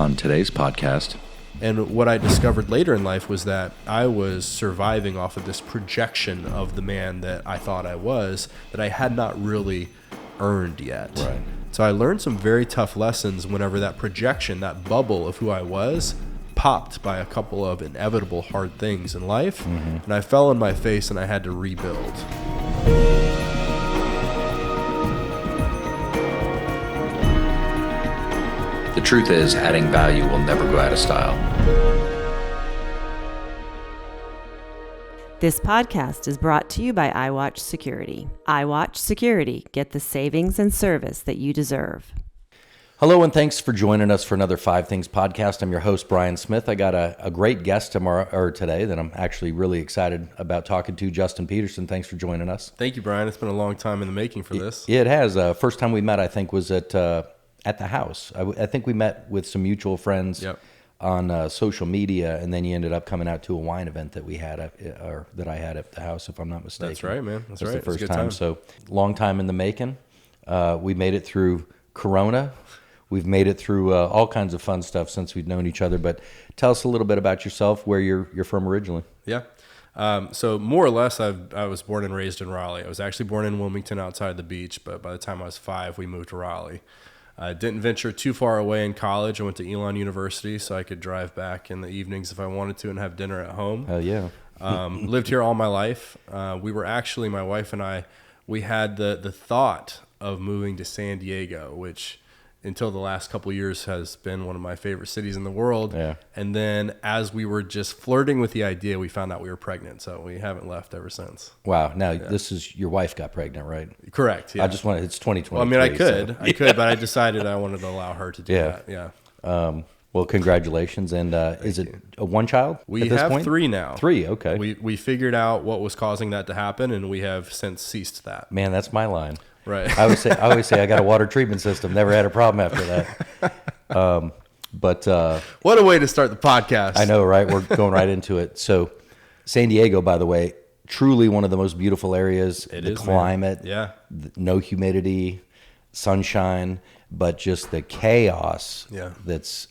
on today's podcast. And what I discovered later in life was that I was surviving off of this projection of the man that I thought I was, that I had not really earned yet. Right. So I learned some very tough lessons whenever that projection, that bubble of who I was, popped by a couple of inevitable hard things in life. And I fell on my face and I had to rebuild. The truth is, adding value will never go out of style. This podcast is brought to you by iWatch Security. iWatch Security. Get the savings and service that you deserve. Hello, and thanks for joining us for another Five Things podcast. I'm your host, Brian Smith. I got a great guest today that I'm actually really excited about talking to, Justin Peterson. Thanks for joining us. Thank you, Brian. It's been a long time in the making for this. It has. First time we met, I think, was at the house. I think we met with some mutual friends on social media, and then you ended up coming out to a wine event that we had, or that I had at the house, if I'm not mistaken. That's right, man. That's right. The first time. So long time in the making. We made it through Corona. We've made it through all kinds of fun stuff since we've known each other. But tell us a little bit about yourself, where you're from originally. Yeah. So more or less, I was born and raised in Raleigh. I was actually born in Wilmington outside the beach, but by the time I was 5, we moved to Raleigh. I didn't venture too far away in college. I went to Elon University so I could drive back in the evenings if I wanted to and have dinner at home. Hell yeah. Lived here all my life. We were actually, my wife and I, we had the thought of moving to San Diego, which until the last couple of years has been one of my favorite cities in the world. Yeah. And then as we were just flirting with the idea, we found out we were pregnant. So we haven't left ever since. Wow. Now, this is your wife got pregnant, right? Correct. Yeah. I just wanted, it's 2023. Well, I mean, I could, but I decided I wanted to allow her to do that. Yeah. Well, congratulations. And is it one child We at this have point? 3 now. 3, okay. We figured out what was causing that to happen, and we have since ceased that. Man, that's my line. Right. I always say I got a water treatment system. Never had a problem after that. But what a way to start the podcast. I know, right? We're going right into it. So San Diego, by the way, truly one of the most beautiful areas. The climate, no humidity, sunshine, but just the chaos that's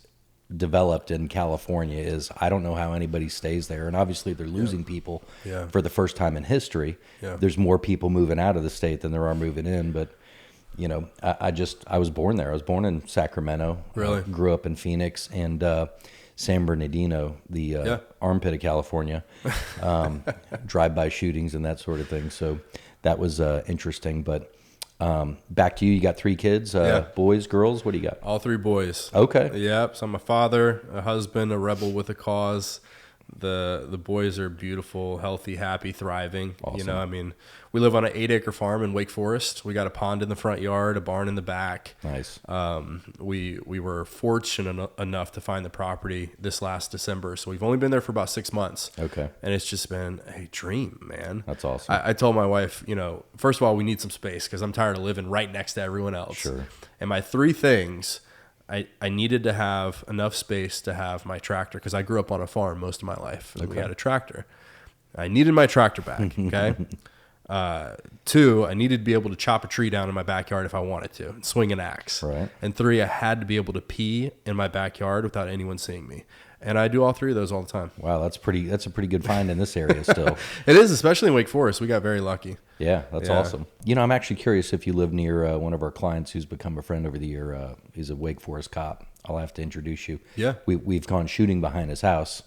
developed in California is, I don't know how anybody stays there. And obviously they're losing people for the first time in history. There's more people moving out of the state than there are moving in. But, you know, I was born there. I was born in Sacramento. Really? Grew up in Phoenix and San Bernardino, the armpit of California, drive-by shootings and that sort of thing. So that was interesting. But back to you. You got 3 kids, boys, girls. What do you got? All 3 boys. Okay. Yep. So I'm a father, a husband, a rebel with a cause. The boys are beautiful, healthy, happy, thriving. Awesome. You know, I mean, we live on an 8-acre farm in Wake Forest. We got a pond in the front yard, a barn in the back. Nice. We were fortunate enough to find the property this last December. So we've only been there for about 6 months. Okay. And it's just been a dream, man. That's awesome. I told my wife, you know, first of all, we need some space because I'm tired of living right next to everyone else. Sure. And my 3 things, I needed to have enough space to have my tractor because I grew up on a farm most of my life. And we had a tractor. I needed my tractor back, okay? 2, I needed to be able to chop a tree down in my backyard if I wanted to, and swing an axe. Right. And 3, I had to be able to pee in my backyard without anyone seeing me. And I do all 3 of those all the time. Wow, that's a pretty good find in this area still. It is, especially in Wake Forest. We got very lucky. Yeah, that's awesome. You know, I'm actually curious if you live near one of our clients who's become a friend over the year. He's a Wake Forest cop. I'll have to introduce you. Yeah. We've gone shooting behind his house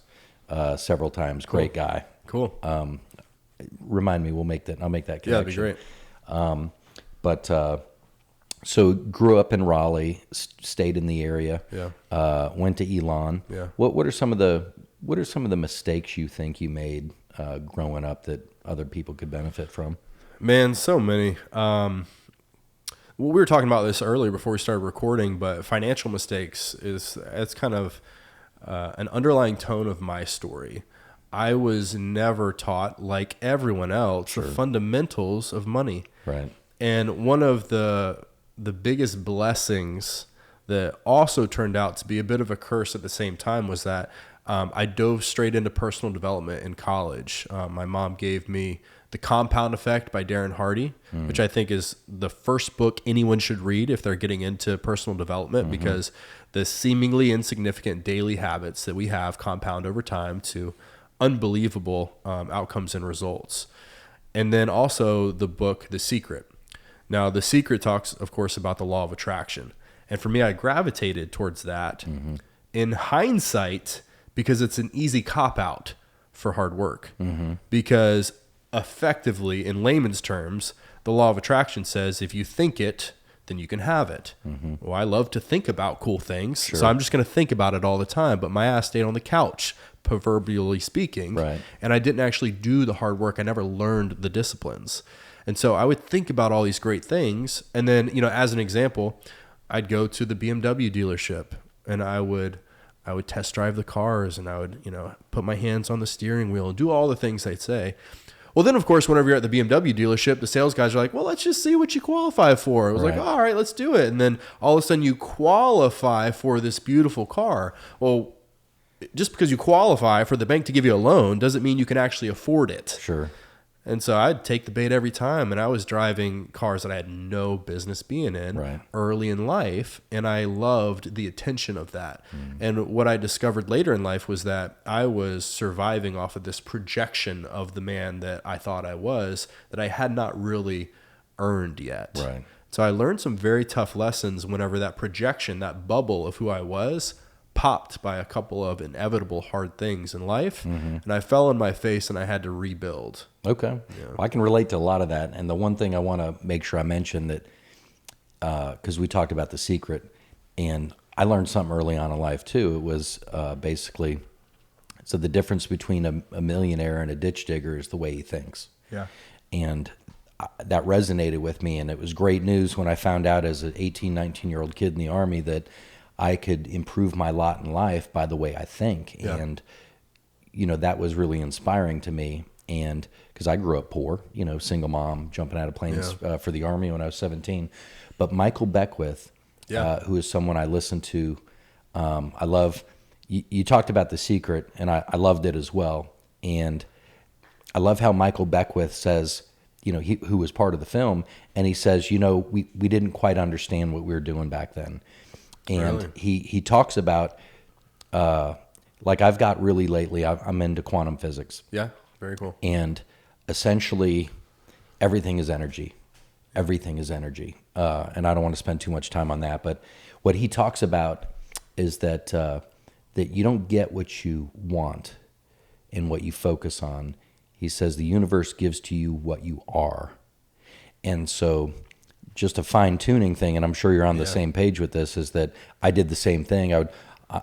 several times. Cool. Great guy. Cool. Remind me, I'll make that connection. Yeah, that'd be great. So grew up in Raleigh, stayed in the area. Yeah. Went to Elon. Yeah. What are some of the mistakes you think you made growing up that other people could benefit from? Man, so many. Well, we were talking about this earlier before we started recording, but financial mistakes it's kind of an underlying tone of my story. I was never taught, like everyone else, the fundamentals of money. Right. And one of the biggest blessings that also turned out to be a bit of a curse at the same time was that I dove straight into personal development in college. My mom gave me The Compound Effect by Darren Hardy, which I think is the first book anyone should read if they're getting into personal development, because the seemingly insignificant daily habits that we have compound over time to unbelievable outcomes and results. And then also the book, The Secret. Now, The Secret talks, of course, about the law of attraction. And for me, I gravitated towards that in hindsight because it's an easy cop-out for hard work. Because effectively, in layman's terms, the law of attraction says if you think it, then you can have it. Well, I love to think about cool things, so I'm just going to think about it all the time. But my ass stayed on the couch, proverbially speaking, and I didn't actually do the hard work. I never learned the disciplines. And so I would think about all these great things. And then, as an example, I'd go to the BMW dealership and I would test drive the cars, and I would, put my hands on the steering wheel and do all the things they'd say. Well, then, of course, whenever you're at the BMW dealership, the sales guys are like, well, let's just see what you qualify for. It was like, all right, let's do it. And then all of a sudden you qualify for this beautiful car. Well, just because you qualify for the bank to give you a loan doesn't mean you can actually afford it. Sure. And so I'd take the bait every time, and I was driving cars that I had no business being in early in life, and I loved the attention of that. And what I discovered later in life was that I was surviving off of this projection of the man that I thought I was that I had not really earned yet. So I learned some very tough lessons whenever that projection, that bubble of who I was, popped by a couple of inevitable hard things in life, and I fell on my face and I had to rebuild. Okay. Well, I can relate to a lot of that. And the one thing I want to make sure I mention that, because we talked about The Secret, and I learned something early on in life too. It was basically, so the difference between a millionaire and a ditch digger is the way he thinks. And that resonated with me, and it was great news when I found out as an 18, 19-year-old kid in the Army that I could improve my lot in life by the way I think. And, that was really inspiring to me. And because I grew up poor, single mom, jumping out of planes for the Army when I was 17. But Michael Beckwith, who is someone I listened to, I love, you talked about The Secret, and I loved it as well. And I love how Michael Beckwith says, who was part of the film, and he says, we didn't quite understand what we were doing back then. And he talks about, like I've got really lately, I'm into quantum physics. Yeah, very cool. And essentially, everything is energy. Everything is energy. And I don't want to spend too much time on that, but what he talks about is that that you don't get what you want and what you focus on. He says the universe gives to you what you are. And so just a fine-tuning thing, and I'm sure you're on the same page with this, is that I did the same thing.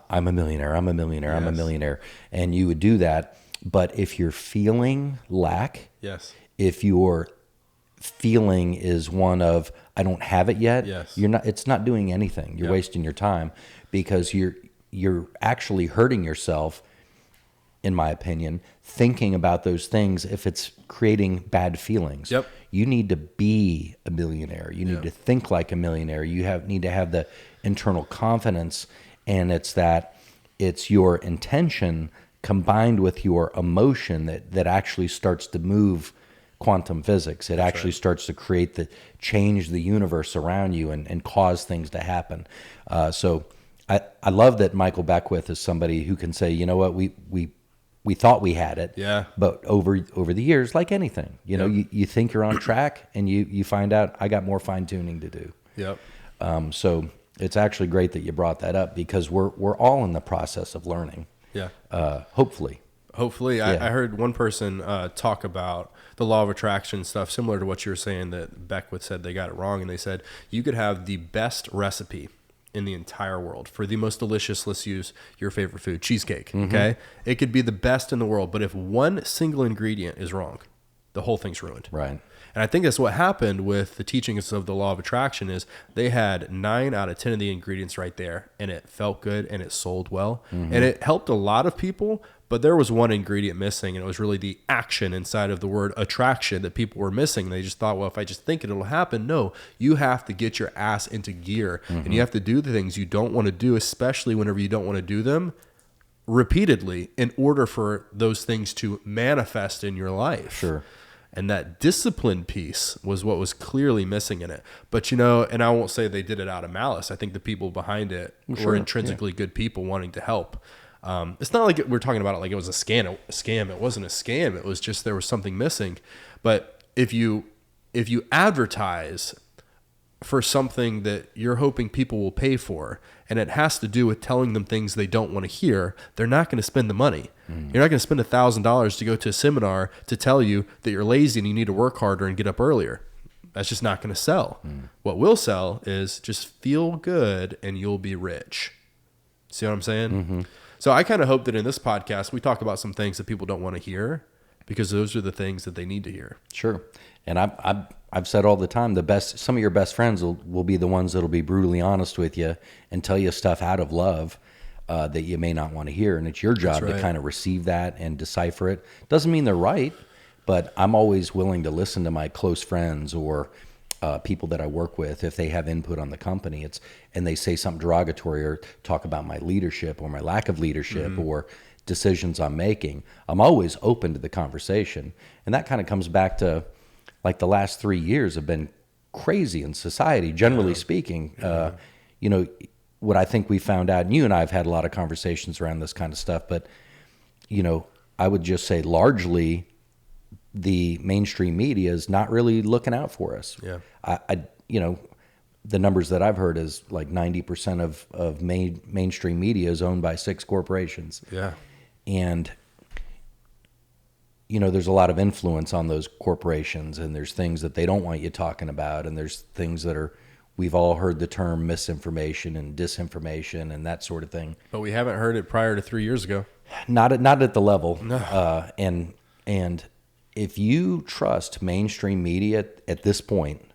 I'm a millionaire, I'm a millionaire, I'm a millionaire. And you would do that. But if you're feeling lack, if your feeling is one of, I don't have it yet, it's not doing anything. You're wasting your time, because you're actually hurting yourself, in my opinion, thinking about those things if it's creating bad feelings. You need to be a millionaire. You need to think like a millionaire. You need to have the internal confidence, and it's your intention combined with your emotion that actually starts to move quantum physics. It actually starts to change the universe around you and cause things to happen. So I love that Michael Beckwith is somebody who can say, you know what, we thought we had it, but over the years, like anything, you think you're on track, and you find out I got more fine tuning to do. So it's actually great that you brought that up, because we're all in the process of learning. Hopefully. I heard one person talk about the law of attraction stuff similar to what you were saying, that Beckwith said they got it wrong, and they said you could have the best recipe in the entire world for the most delicious, let's use your favorite food, cheesecake, okay? It could be the best in the world, but if one single ingredient is wrong, the whole thing's ruined. And I think that's what happened with the teachings of the law of attraction, is they had 9 out of 10 of the ingredients right there, and it felt good and it sold well. And it helped a lot of people, but there was one ingredient missing, and it was really the action inside of the word attraction that people were missing. They just thought, well, if I just think it'll happen. No, you have to get your ass into gear, and you have to do the things you don't want to do, especially whenever you don't want to do them, repeatedly in order for those things to manifest in your life. Sure. And that discipline piece was what was clearly missing in it. But, and I won't say they did it out of malice. I think the people behind it were intrinsically good people wanting to help. It's not like we're talking about it like it was a scam. It wasn't a scam. It was just there was something missing. But if you advertise for something that you're hoping people will pay for, and it has to do with telling them things they don't want to hear, they're not going to spend the money. You're not going to spend $1,000 to go to a seminar to tell you that you're lazy and you need to work harder and get up earlier. That's just not going to sell. What will sell is just feel good and you'll be rich. See what I'm saying? So I kind of hope that in this podcast, we talk about some things that people don't want to hear, because those are the things that they need to hear. Sure. And I've said all the time, some of your best friends will be the ones that'll be brutally honest with you and tell you stuff out of love that you may not want to hear. And it's your job to kind of receive that and decipher it. Doesn't mean they're right, but I'm always willing to listen to my close friends or people that I work with if they have input on the company. And they say something derogatory or talk about my leadership or my lack of leadership or decisions I'm making. I'm always open to the conversation. And that kind of comes back to, like, the last 3 years have been crazy in society, generally speaking. What I think we found out, and you and I have had a lot of conversations around this kind of stuff, but, I would just say largely the mainstream media is not really looking out for us. Yeah. The numbers that I've heard is like 90% of mainstream media is owned by 6 corporations. Yeah. And there's a lot of influence on those corporations, and there's things that they don't want you talking about, and there's things that we've all heard the term misinformation and disinformation and that sort of thing. But we haven't heard it prior to 3 years ago. Not at the level. No. And if you trust mainstream media at this point,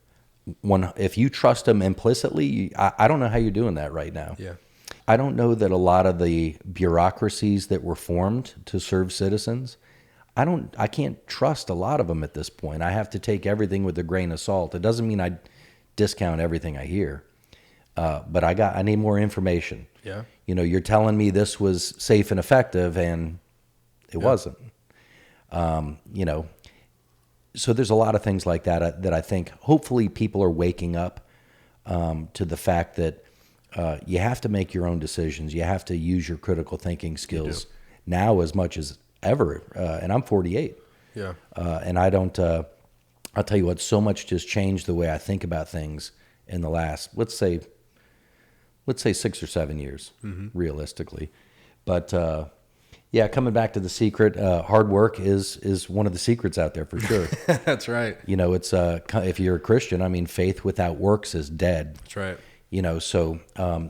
if you trust them implicitly, I don't know how you're doing that right now. Yeah. I don't know that a lot of the bureaucracies that were formed to serve citizens, I can't trust a lot of them at this point. I have to take everything with a grain of salt. It doesn't mean I discount everything I hear, but I need more information. Yeah. You're telling me this was safe and effective, and it wasn't. So there's a lot of things like that that I think hopefully people are waking up to the fact that you have to make your own decisions. You have to use your critical thinking skills now as much as ever. And I'm 48. Yeah. And I don't, I'll tell you what, so much just changed the way I think about things in the last, let's say 6 or 7 years, realistically. But, coming back to the secret, hard work is one of the secrets out there for sure. That's right. It's, if you're a Christian, I mean, faith without works is dead. That's right. So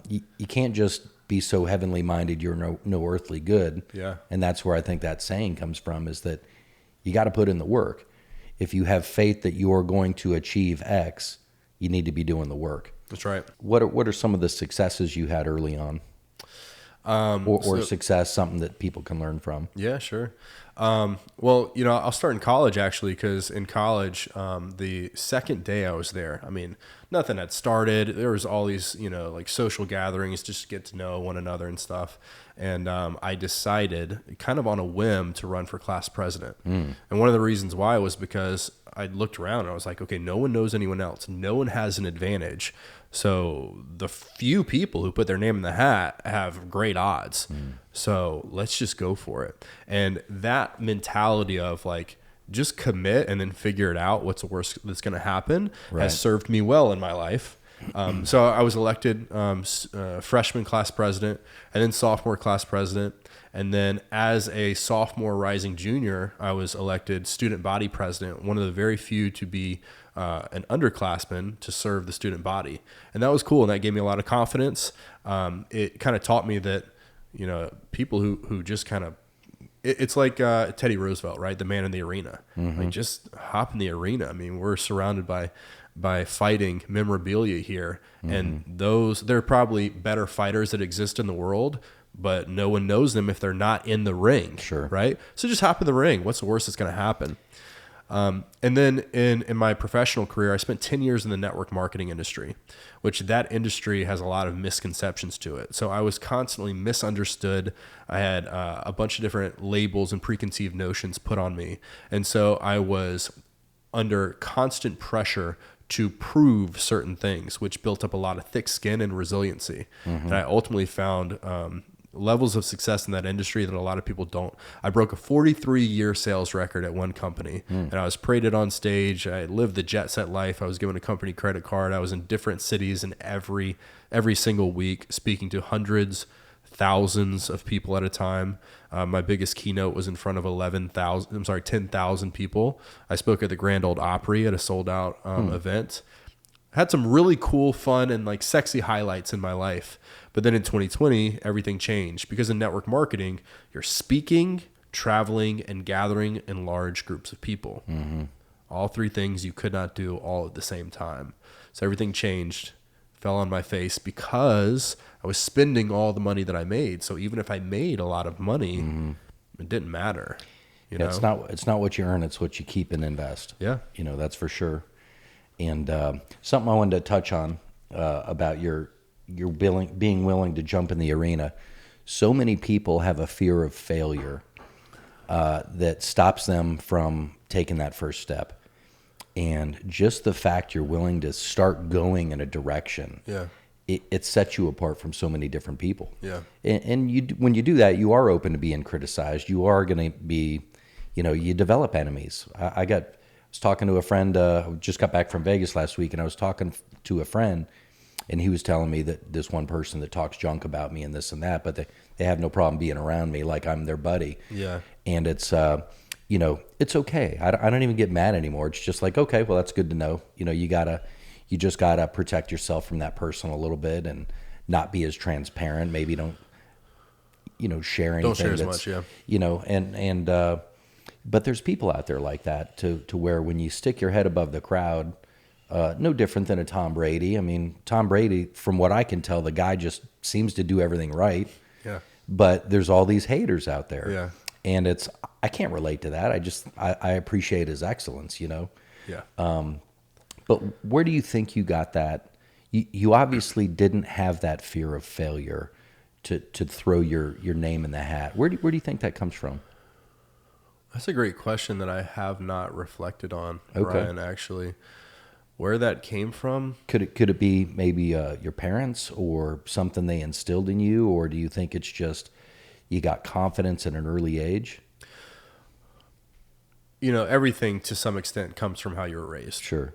you can't just be so heavenly minded you're no earthly good. Yeah. And that's where I think that saying comes from, is that you got to put in the work. If you have faith that you are going to achieve X, you need to be doing the work. That's right. What are some of the successes you had early on? Or success, something that people can learn from? Yeah, sure. Well, I'll start in college, actually, because in college, the second day I was there, I mean, nothing had started. There was all these, like social gatherings just to get to know one another and stuff. And I decided kind of on a whim to run for class president. And one of the reasons why was because I looked around and I was like, okay, no one knows anyone else. No one has an advantage. So the few people who put their name in the hat have great odds. So let's just go for it. And that mentality of like, just commit and then figure it out, what's the worst that's going to happen, has served me well in my life. So I was elected freshman class president and then sophomore class president. And then as a sophomore rising junior, I was elected student body president, one of the very few to be an underclassman to serve the student body. And that was cool. And that gave me a lot of confidence. It kind of taught me that, people who just kind of, it's like Teddy Roosevelt, right? The man in the arena. Like, just hop in the arena. I mean, we're surrounded by fighting memorabilia here. And there are probably better fighters that exist in the world, but no one knows them if they're not in the ring. Sure. Right? So just hop in the ring. What's the worst that's going to happen? And then in my professional career, I spent 10 years in the network marketing industry, which that industry has a lot of misconceptions to it. So I was constantly misunderstood. I had a bunch of different labels and preconceived notions put on me. And so I was under constant pressure to prove certain things, which built up a lot of thick skin and resiliency. And I ultimately found levels of success in that industry that a lot of people don't. I broke a 43-year sales record at one company, and I was paraded on stage. I lived the jet set life. I was given a company credit card. I was in different cities in every single week, speaking to hundreds, thousands of people at a time. My biggest keynote was in front of 10,000 people. I spoke at the Grand Ole Opry at a sold out event. Had some really cool, fun, and like sexy highlights in my life. But then in 2020, everything changed because in network marketing, you're speaking, traveling, and gathering in large groups of people. All three things you could not do all at the same time. So everything changed, fell on my face because I was spending all the money that I made. So even if I made a lot of money, it didn't matter. You know? It's not what you earn, it's what you keep and invest. Yeah. That's for sure. And something I wanted to touch on about your being willing to jump in the arena. So many people have a fear of failure that stops them from taking that first step. And just the fact you're willing to start going in a direction, it sets you apart from so many different people. Yeah. And when you do that, you are open to being criticized. You are going to be, you develop enemies. I was talking to a friend, just got back from Vegas last week, and I was talking to a friend, and he was telling me that this one person that talks junk about me and this and that, but they have no problem being around me like I'm their buddy. Yeah. And it's, it's okay. I don't even get mad anymore. It's just like, okay, well, that's good to know. You just gotta protect yourself from that person a little bit and not be as transparent. Maybe don't share anything. Don't share as much, yeah. But there's people out there like that to where when you stick your head above the crowd, no different than a Tom Brady. I mean, Tom Brady, from what I can tell, the guy just seems to do everything right. Yeah. But there's all these haters out there. Yeah. And I can't relate to that. I appreciate his excellence, Yeah. But where do you think you got that? You obviously didn't have that fear of failure to throw your name in the hat. Where do you think that comes from? That's a great question that I have not reflected on, Okay. Brian, actually. Where that came from? Could it be maybe your parents or something they instilled in you, or do you think it's just you got confidence at an early age? Everything to some extent comes from how you were raised. Sure.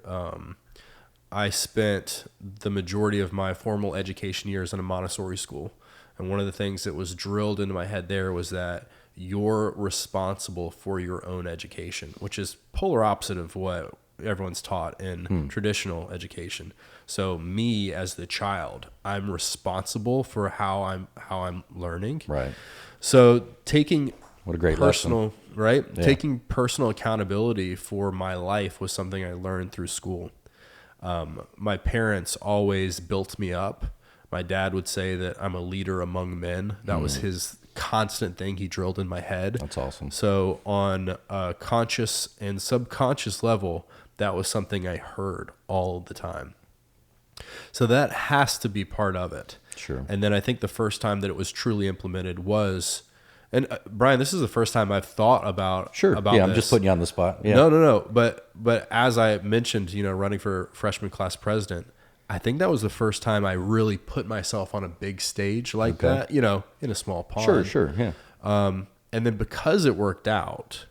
I spent the majority of my formal education years in a Montessori school. And one of the things that was drilled into my head there was that you're responsible for your own education, which is polar opposite of what everyone's taught in traditional education. So me as the child, I'm responsible for how I'm learning. Right. So taking what a great personal lesson. Right? Yeah. Taking personal accountability for my life was something I learned through school. My parents always built me up. My dad would say that I'm a leader among men. That was his constant thing he drilled in my head. That's awesome. So on a conscious and subconscious level, that was something I heard all the time. So that has to be part of it. Sure. And then I think the first time that it was truly implemented was, and Brian, this is the first time I've thought about Yeah, I'm just putting you on the spot. Yeah. No. But as I mentioned, running for freshman class president, I think that was the first time I really put myself on a big stage like that, in a small pond. Sure, yeah. And then because it worked out,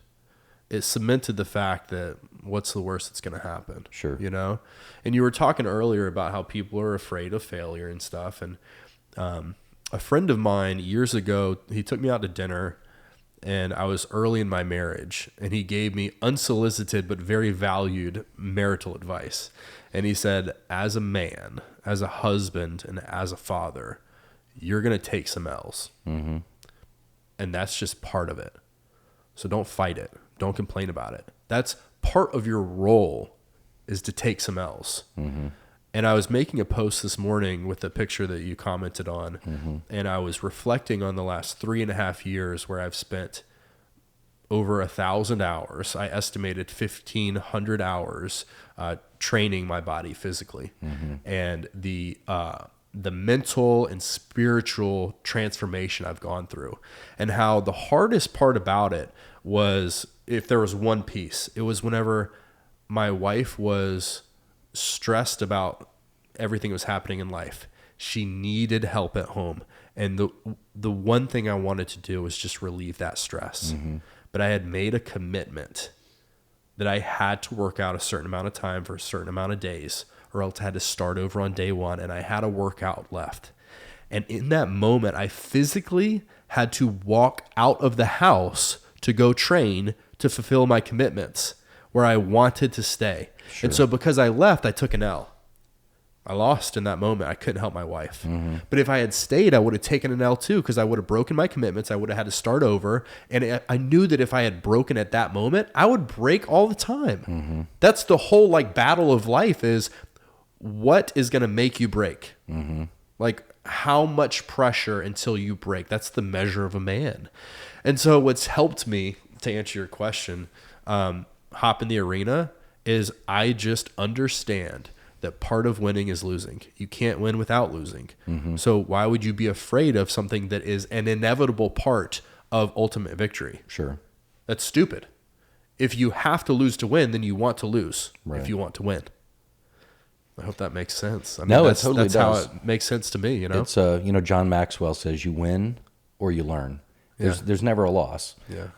it cemented the fact that what's the worst that's going to happen? Sure. And you were talking earlier about how people are afraid of failure and stuff. And a friend of mine years ago, he took me out to dinner, and I was early in my marriage, and he gave me unsolicited but very valued marital advice. And he said, as a man, as a husband, and as a father, you're going to take some L's. Mm-hmm. And that's just part of it. So don't fight it. Don't complain about it. That's part of your role, is to take some L's. Mm-hmm. And I was making a post this morning with a picture that you commented on, and I was reflecting on the last 3.5 years where I've spent over 1,000 hours. I estimated 1,500 hours training my body physically, and the mental and spiritual transformation I've gone through, and how the hardest part about it was, if there was one piece, it was whenever my wife was stressed about everything that was happening in life. She needed help at home. And the one thing I wanted to do was just relieve that stress. But I had made a commitment that I had to work out a certain amount of time for a certain amount of days, or else I had to start over on day one, and I had a workout left. And in that moment, I physically had to walk out of the house to go train to fulfill my commitments where I wanted to stay. Sure. And so because I left, I took an L. I lost in that moment. I couldn't help my wife. But if I had stayed, I would have taken an L too, because I would have broken my commitments. I would have had to start over. And I knew that if I had broken at that moment, I would break all the time. That's the whole like battle of life, is what is going to make you break? Like, how much pressure until you break? That's the measure of a man. And so what's helped me, to answer your question, hop in the arena, is I just understand that part of winning is losing. You can't win without losing. So why would you be afraid of something that is an inevitable part of ultimate victory? Sure. That's stupid. If you have to lose to win, then you want to lose Right. if you want to win. I hope that makes sense. I mean, No, that's, it totally that's does. how it makes sense to me, you know? It's John Maxwell says you win or you learn. There's never a loss. Yeah.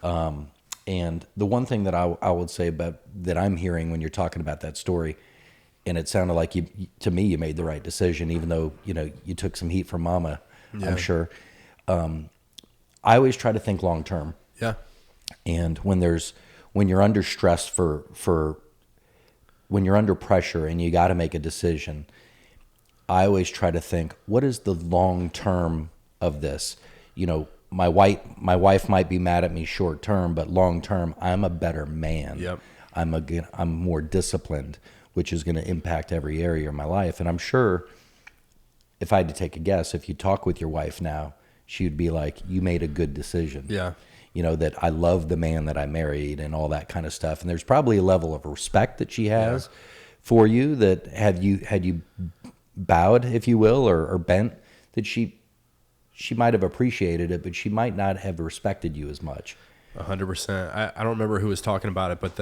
And the one thing that I would say about that I'm hearing when you're talking about that story, and it sounded like to me you made the right decision, even though you took some heat from Mama. Yeah. I'm sure. I always try to think long term. Yeah. And when you're under stress when you're under pressure and you got to make a decision, I always try to think, what is the long term of this? My wife might be mad at me short term, but long term, I'm a better man. Yep. I'm more disciplined, which is going to impact every area of my life. And I'm sure, if I had to take a guess, if you talk with your wife now, she would be like, you made a good decision. Yeah. That I love the man that I married and all that kind of stuff. And there's probably a level of respect that she has for you, that had you bowed, if you will, or bent, that she might have appreciated it, but she might not have respected you as much. 100%. I don't remember who was talking about it, but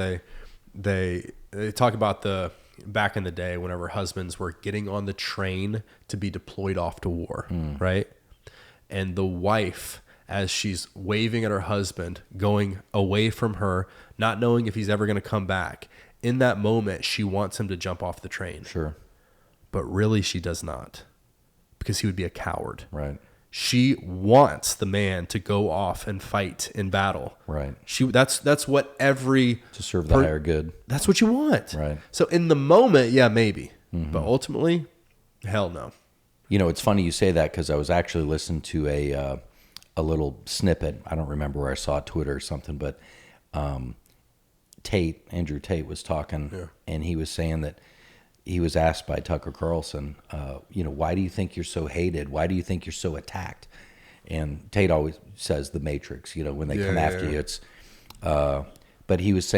they talk about the back in the day whenever husbands were getting on the train to be deployed off to war, right? And the wife, as she's waving at her husband, going away from her, not knowing if he's ever going to come back, in that moment, she wants him to jump off the train. Sure. But really, she does not, because he would be a coward. Right. She wants the man to go off and fight in battle. Right. That's what to serve the higher good. That's what you want. Right. So in the moment, yeah, maybe. But ultimately, hell no. It's funny you say that, because I was actually listening to a little snippet. I don't remember where I saw it, Twitter or something, but Andrew Tate was talking, and he was saying that he was asked by Tucker Carlson, why do you think you're so hated? Why do you think you're so attacked? And Tate always says the Matrix, when they come after you. It's, but he was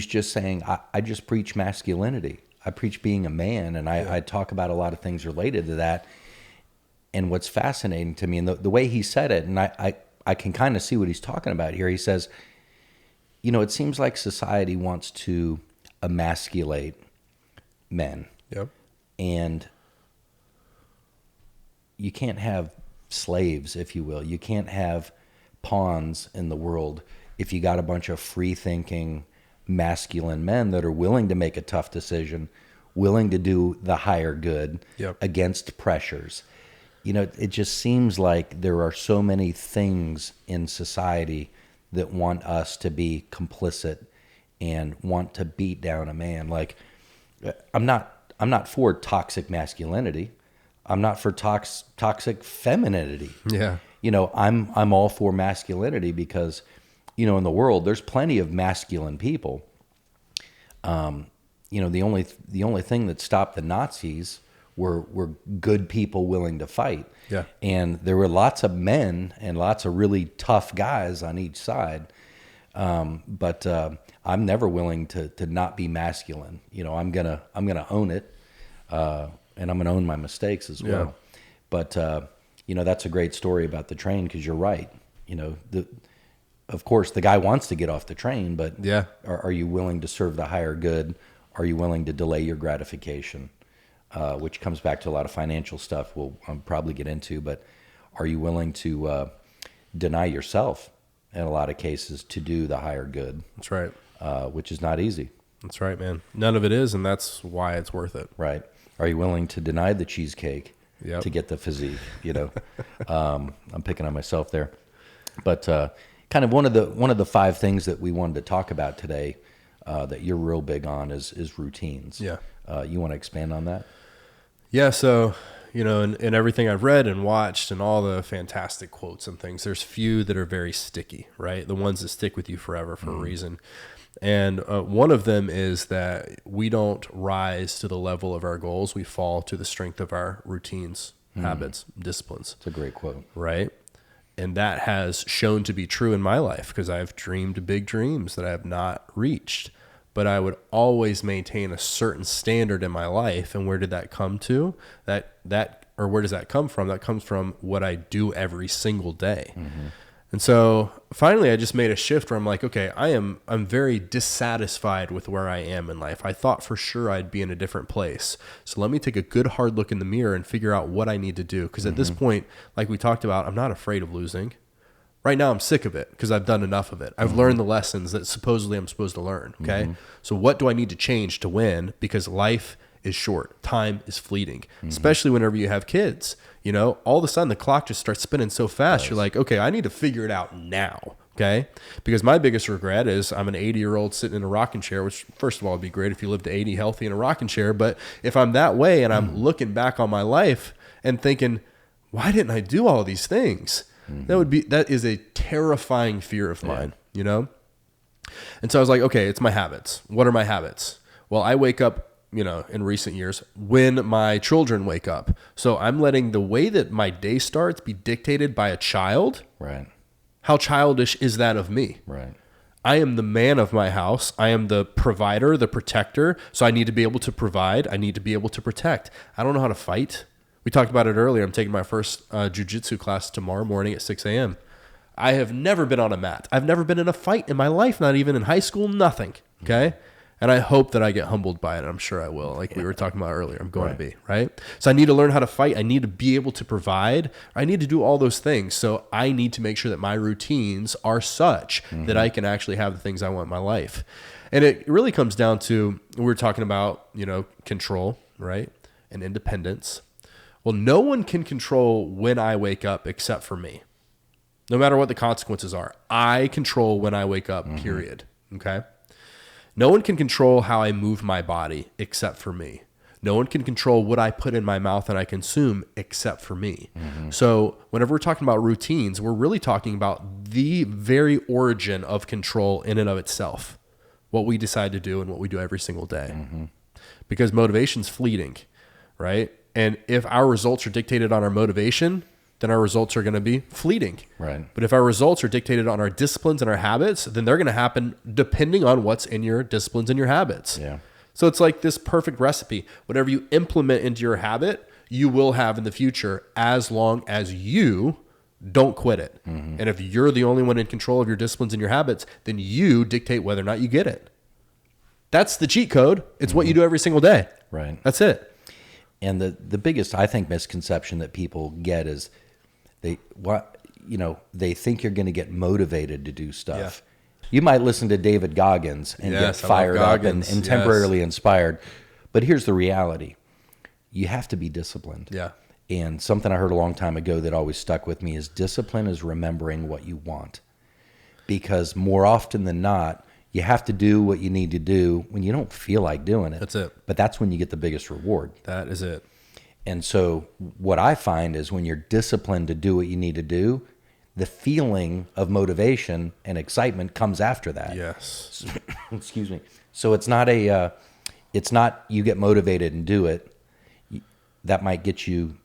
just saying, I just preach masculinity. I preach being a man, and I talk about a lot of things related to that. And what's fascinating to me, and the way he said it, and I can kind of see what he's talking about here. He says, it seems like society wants to emasculate men. Yep. And you can't have slaves, if you will. You can't have pawns in the world if you got a bunch of free-thinking, masculine men that are willing to make a tough decision, willing to do the higher good against pressures. It just seems like there are so many things in society that want us to be complicit and want to beat down a man. Like, I'm not for toxic masculinity. I'm not for toxic femininity. Yeah. I'm all for masculinity, because, in the world there's plenty of masculine people. The only thing that stopped the Nazis were good people willing to fight. Yeah. And there were lots of men and lots of really tough guys on each side. But I'm never willing to not be masculine. You know, I'm gonna own it, and I'm gonna own my mistakes as well. Yeah. But you know, that's a great story about the train, because you're right. You know, of course the guy wants to get off the train, but are you willing to serve the higher good? Are you willing to delay your gratification? Which comes back to a lot of financial stuff we'll probably get into, but are you willing to deny yourself in a lot of cases to do the higher good? That's right. Which is not easy. That's right, man. None of it is, and that's why it's worth it. Right. Are you willing to deny the cheesecake to get the physique? You know, I'm picking on myself there, but kind of one of the 5 things that we wanted to talk about today that you're real big on is routines. Yeah. You want to expand on that? Yeah. So, you know, in everything I've read and watched and all the fantastic quotes and things, there's few that are very sticky, right? The ones that stick with you forever for a reason. And one of them is that we don't rise to the level of our goals. We fall to the strength of our routines, habits, disciplines. It's a great quote. Right. And that has shown to be true in my life, because I've dreamed big dreams that I have not reached. But I would always maintain a certain standard in my life. And where did that come to? Or where does that come from? That comes from what I do every single day. Mm-hmm. And so finally I just made a shift where I'm like, okay, I'm very dissatisfied with where I am in life. I thought for sure I'd be in a different place. So let me take a good hard look in the mirror and figure out what I need to do. Because at this point, like we talked about, I'm not afraid of losing. Right now I'm sick of it because I've done enough of it. I've learned the lessons that supposedly I'm supposed to learn. Okay. So what do I need to change to win? Because life is short. Time is fleeting, especially whenever you have kids. You know, all of a sudden the clock just starts spinning so fast. You're like, okay, I need to figure it out now. Okay. Because my biggest regret is I'm an 80-year-old sitting in a rocking chair, which first of all would be great if you lived to 80 healthy in a rocking chair. But if I'm that way and I'm looking back on my life and thinking, why didn't I do all these things? That is a terrifying fear of mine, you know? And so I was like, okay, it's my habits. What are my habits? Well, I wake up, you know, in recent years when my children wake up. So I'm letting the way that my day starts be dictated by a child. Right. How childish is that of me? Right. I am the man of my house. I am the provider, the protector. So I need to be able to provide. I need to be able to protect. I don't know how to fight. We talked about it earlier. I'm taking my first jiu-jitsu class tomorrow morning at 6 a.m. I have never been on a mat. I've never been in a fight in my life, not even in high school, nothing. Okay? And I hope that I get humbled by it. I'm sure I will. Like we were talking about earlier, I'm going to be, right? So I need to learn how to fight. I need to be able to provide. I need to do all those things. So I need to make sure that my routines are such that I can actually have the things I want in my life. And it really comes down to, we were talking about, you know, control, right? And independence. Well, no one can control when I wake up except for me. No matter what the consequences are, I control when I wake up, period. Okay? No one can control how I move my body except for me. No one can control what I put in my mouth and I consume except for me. So whenever we're talking about routines, we're really talking about the very origin of control in and of itself. What we decide to do and what we do every single day. Because motivation's fleeting, right? And if our results are dictated on our motivation, then our results are going to be fleeting. Right. But if our results are dictated on our disciplines and our habits, then they're going to happen depending on what's in your disciplines and your habits. Yeah. So it's like this perfect recipe. Whatever you implement into your habit, you will have in the future, as long as you don't quit it. And if you're the only one in control of your disciplines and your habits, then you dictate whether or not you get it. That's the cheat code. It's what you do every single day. Right. That's it. And the biggest, I think, misconception that people get is they think you're going to get motivated to do stuff. Yeah. You might listen to David Goggins and get fired up and temporarily inspired. But here's the reality. You have to be disciplined. Yeah. And something I heard a long time ago that always stuck with me is discipline is remembering what you want. Because more often than not, you have to do what you need to do when you don't feel like doing it. That's it. But that's when you get the biggest reward. That is it. And so what I find is when you're disciplined to do what you need to do, the feeling of motivation and excitement comes after that. Yes. Excuse me. So it's not you get motivated and do it. that might get you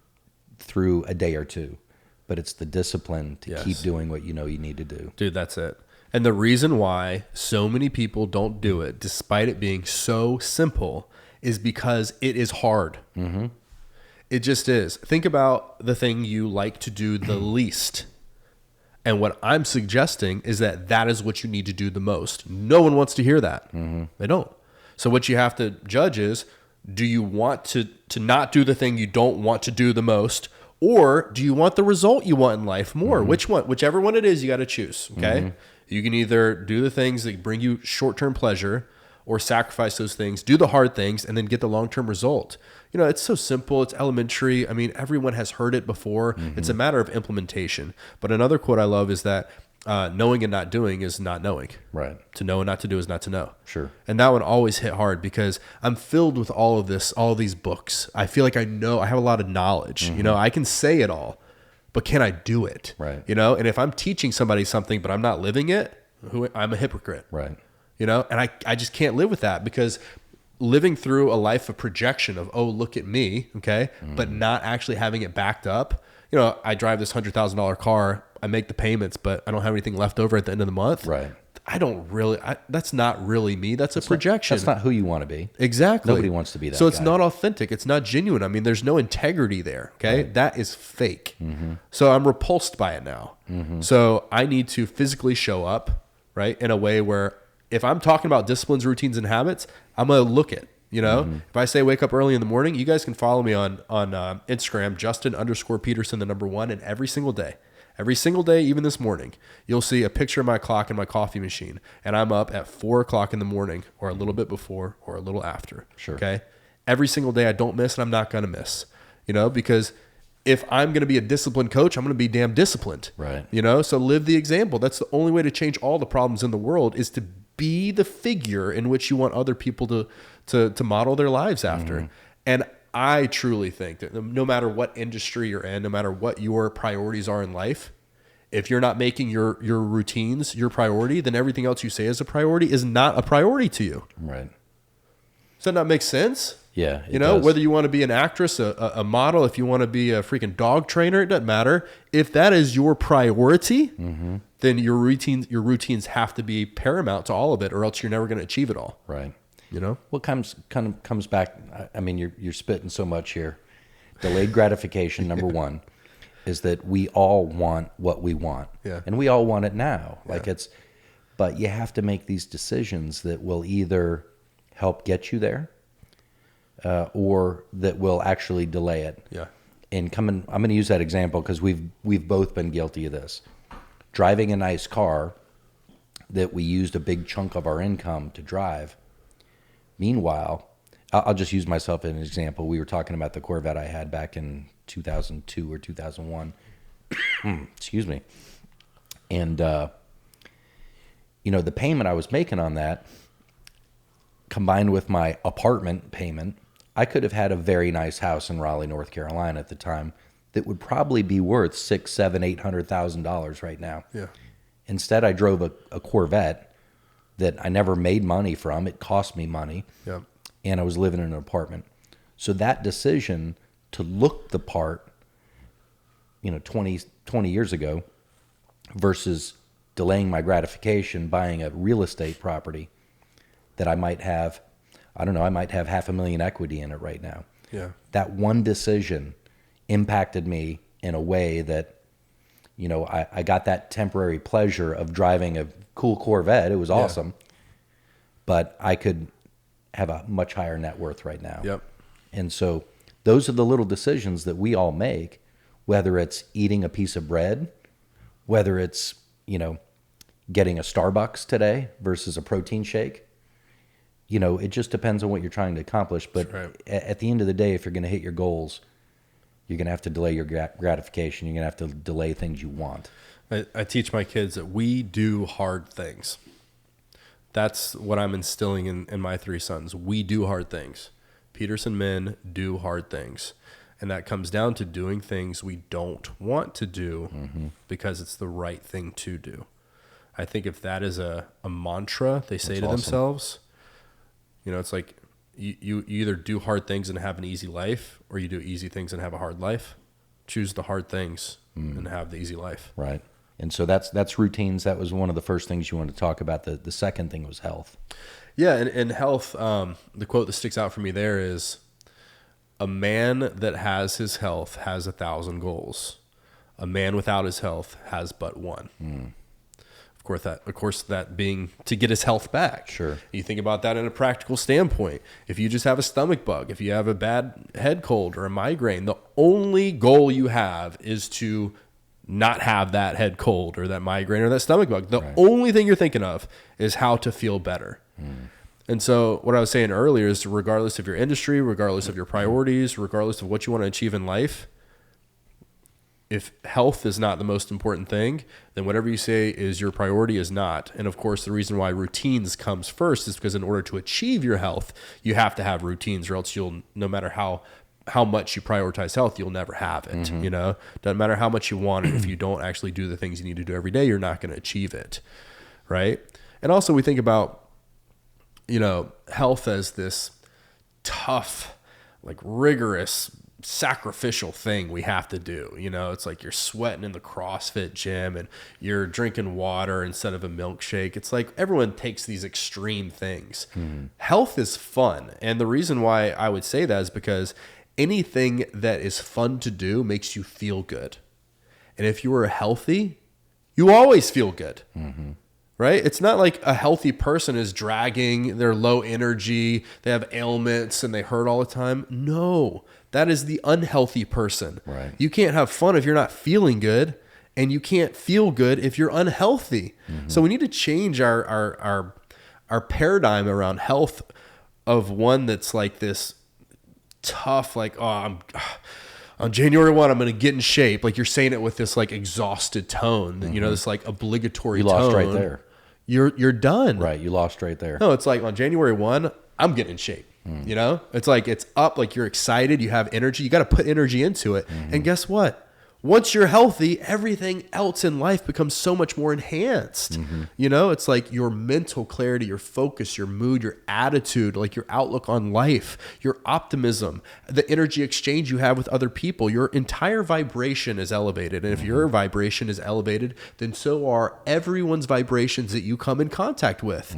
through a day or two, but it's the discipline to keep doing what you know you need to do. Dude, that's it. And the reason why so many people don't do it, despite it being so simple, is because it is hard. Mm-hmm. It just is. Think about the thing you like to do the least. And what I'm suggesting is that that is what you need to do the most. No one wants to hear that. Mm-hmm. They don't. So what you have to judge is, do you want to not do the thing you don't want to do the most, or do you want the result you want in life more? Mm-hmm. Which one? Whichever one it is, you got to choose. Okay. Mm-hmm. You can either do the things that bring you short-term pleasure, or sacrifice those things, do the hard things, and then get the long-term result. You know, it's so simple. It's elementary. I mean, everyone has heard it before. Mm-hmm. It's a matter of implementation. But another quote I love is that knowing and not doing is not knowing. Right. To know and not to do is not to know. Sure. And that one always hit hard because I'm filled with all of this, all of these books. I feel like I have a lot of knowledge. Mm-hmm. You know, I can say it all, but can I do it? Right. You know, and if I'm teaching somebody something, but I'm not living it, I'm a hypocrite. Right. You know, and I just can't live with that, because living through a life of projection of, oh, look at me, okay, but not actually having it backed up. You know, I drive this $100,000 car, I make the payments, but I don't have anything left over at the end of the month. Right. That's not really me. That's a projection. That's not who you want to be. Exactly. Nobody wants to be that So it's guy. not authentic. It's not genuine. I mean, there's no integrity there. Okay. Right. That is fake. Mm-hmm. So I'm repulsed by it now. Mm-hmm. So I need to physically show up, right, in a way where if I'm talking about disciplines, routines, and habits, I'm going to look it. You know, if I say wake up early in the morning, you guys can follow me on Instagram, Justin_Peterson, the number 1, and every single day, even this morning, you'll see a picture of my clock and my coffee machine. And I'm up at 4 o'clock in the morning, or a little bit before, or a little after. Sure. Okay. Every single day I don't miss, and I'm not going to miss, you know, because if I'm going to be a disciplined coach, I'm going to be damn disciplined. Right. You know, so live the example. That's the only way to change all the problems in the world, is to be the figure in which you want other people to model their lives after. Mm-hmm. And I truly think that no matter what industry you're in, no matter what your priorities are in life, if you're not making your routines your priority, then everything else you say is a priority is not a priority to you. Right. Does that not make sense? Yeah. You know, whether you want to be an actress, a model, if you want to be a freaking dog trainer, it doesn't matter. If that is your priority, mm-hmm. then your routines have to be paramount to all of it, or else you're never going to achieve it all. Right. You know, what kind of comes back. I mean, you're spitting so much here. Delayed gratification, number one, is that we all want what we want, and we all want it now. Like but you have to make these decisions that will either help get you there, or that will actually delay it. Yeah. And I'm going to use that example because we've both been guilty of this. Driving a nice car that we used a big chunk of our income to drive. Meanwhile, I'll just use myself as an example. We were talking about the Corvette I had back in 2002 or 2001. Excuse me. And, you know, the payment I was making on that, combined with my apartment payment, I could have had a very nice house in Raleigh, North Carolina at the time that would probably be worth $600,000, $700,000, $800,000 right now. Yeah. Instead, I drove a Corvette that I never made money from. It cost me money. Yeah. And I was living in an apartment. So that decision to look the part, you know, 20 years ago versus delaying my gratification, buying a real estate property that I might have, I don't know, I might have $500,000 equity in it right now. Yeah. That one decision impacted me in a way that, you know, I got that temporary pleasure of driving a cool Corvette. It was awesome. But I could have a much higher net worth right now. Yep. And so those are the little decisions that we all make, whether it's eating a piece of bread, whether it's, you know, getting a Starbucks today versus a protein shake. You know, it just depends on what you're trying to accomplish. But at the end of the day, if you're going to hit your goals, you're going to have to delay your gratification. You're going to have to delay things you want. I teach my kids that we do hard things. That's what I'm instilling in my 3 sons. We do hard things. Peterson men do hard things. And that comes down to doing things we don't want to do because it's the right thing to do. I think if that is a mantra they say to themselves, you know, it's like you either do hard things and have an easy life, or you do easy things and have a hard life. Choose the hard things and have the easy life. Right. And so that's routines. That was one of the first things you wanted to talk about. The second thing was health. Yeah, and health, the quote that sticks out for me there is, a man that has his health has 1,000 goals. A man without his health has but one. Of course, that being to get his health back. Sure. You think about that in a practical standpoint. If you just have a stomach bug, if you have a bad head cold or a migraine, the only goal you have is to not have that head cold or that migraine or that stomach bug. The only thing you're thinking of is how to feel better. And so what I was saying earlier is, regardless of your industry, regardless of your priorities, regardless of what you want to achieve in life, if health is not the most important thing, then whatever you say is your priority is not. And of course, the reason why routines comes first is because in order to achieve your health, you have to have routines, or else you'll, no matter how much you prioritize health, you'll never have it. You know, doesn't matter how much you want it. If you don't actually do the things you need to do every day, you're not going to achieve it. Right. And also we think about, you know, health as this tough, like rigorous, sacrificial thing we have to do. You know, it's like you're sweating in the CrossFit gym and you're drinking water instead of a milkshake. It's like everyone takes these extreme things. Health is fun. And the reason why I would say that is because anything that is fun to do makes you feel good. And if you are healthy, you always feel good. Right? It's not like a healthy person is dragging, they're low energy, they have ailments and they hurt all the time. No, that is the unhealthy person. Right. You can't have fun if you're not feeling good, and you can't feel good if you're unhealthy. So we need to change our paradigm around health, of one that's like this tough, like, oh, on January 1, I'm going to get in shape. Like, you're saying it with this like exhausted tone, you know, this like obligatory tone. You lost right there. You're done. Right. You lost right there. No, it's like on January 1, I'm getting in shape. You know, it's like, it's up, like you're excited, you have energy, you got to put energy into it. And guess what? Once you're healthy, everything else in life becomes so much more enhanced. You know, it's like your mental clarity, your focus, your mood, your attitude, like your outlook on life, your optimism, the energy exchange you have with other people, your entire vibration is elevated. And if your vibration is elevated, then so are everyone's vibrations that you come in contact with.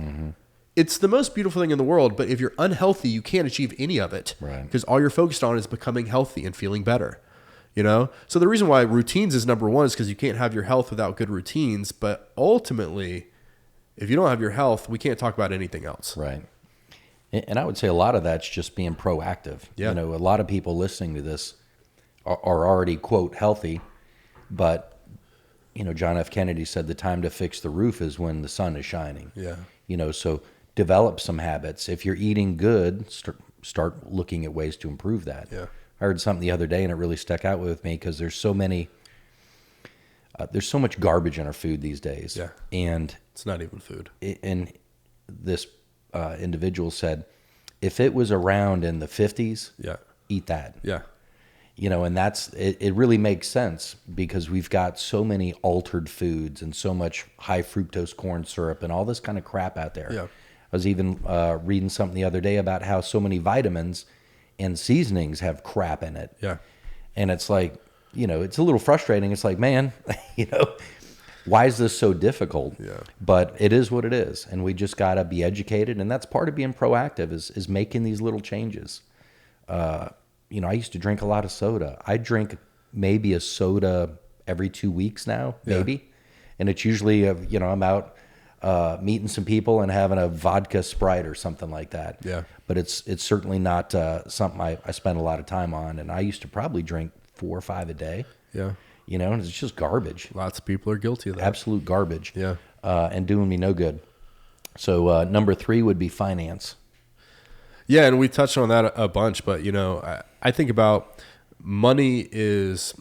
It's the most beautiful thing in the world, but if you're unhealthy, you can't achieve any of it. Right. Because all you're focused on is becoming healthy and feeling better. You know, so the reason why routines is number one is because you can't have your health without good routines. But ultimately, if you don't have your health, we can't talk about anything else. Right. And I would say a lot of that's just being proactive. Yeah. You know, a lot of people listening to this are already, quote, healthy. But, you know, John F. Kennedy said the time to fix the roof is when the sun is shining. Yeah. You know, so develop some habits. If you're eating good, start looking at ways to improve that. Yeah. I heard something the other day and it really stuck out with me because there's so much garbage in our food these days. Yeah. And it's not even food. And this individual said, if it was around in the 50s, Yeah. eat that. Yeah. You know, and it really makes sense because we've got so many altered foods and so much high fructose corn syrup and all this kind of crap out there. Yeah. I was even reading something the other day about how so many vitamins and seasonings have crap in it. Yeah. And it's like, you know, it's a little frustrating. It's like, man, you know, why is this so difficult? Yeah. But it is what it is. And we just got to be educated. And that's part of being proactive is making these little changes. You know, I used to drink a lot of soda. I drink maybe a soda every 2 weeks now, maybe. Yeah. And it's usually, you know, I'm out meeting some people and having a vodka Sprite or something like that. Yeah. But it's certainly not something I spend a lot of time on. And I used to probably drink 4 or 5 a day. Yeah. You know, and it's just garbage. Lots of people are guilty of that. Absolute garbage. Yeah. And doing me no good. So number 3 would be finance. Yeah, and we touched on that a bunch, but you know, I think about money is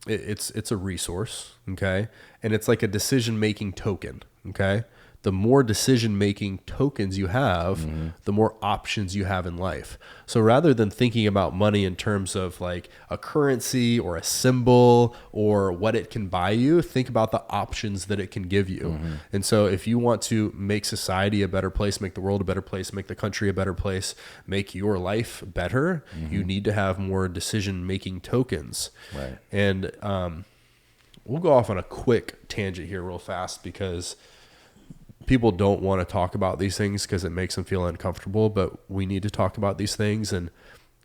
it's a resource, okay, and it's like a decision-making token, okay. the more decision-making tokens you have, the more options you have in life. So rather than thinking about money in terms of like a currency or a symbol or what it can buy you, think about the options that it can give you. And so if you want to make society a better place, make the world a better place, make the country a better place, make your life better, you need to have more decision-making tokens. Right. And we'll go off on a quick tangent here real fast because people don't want to talk about these things because it makes them feel uncomfortable, but we need to talk about these things. And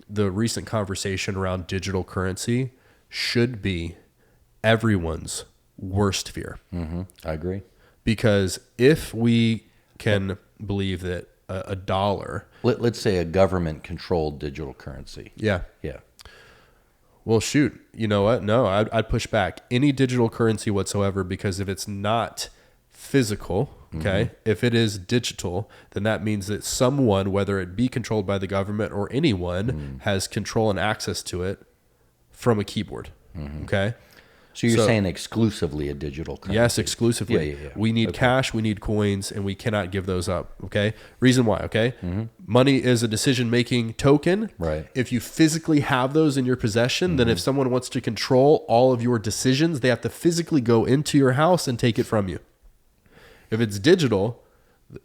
the recent conversation around digital currency should be everyone's worst fear. I agree. Because if we can believe that a dollar... Let's say a government-controlled digital currency. Yeah. Yeah. Well, shoot, you know what? No, I'd push back any digital currency whatsoever, because if it's not physical, okay, if it is digital, then that means that someone, whether it be controlled by the government or anyone, has control and access to it from a keyboard, okay? So you're saying exclusively a digital currency? Yes, exclusively. Yeah. We need cash, we need coins, and we cannot give those up, okay? Reason why, okay? Money is a decision-making token. Right. If you physically have those in your possession, then if someone wants to control all of your decisions, they have to physically go into your house and take it from you. If it's digital,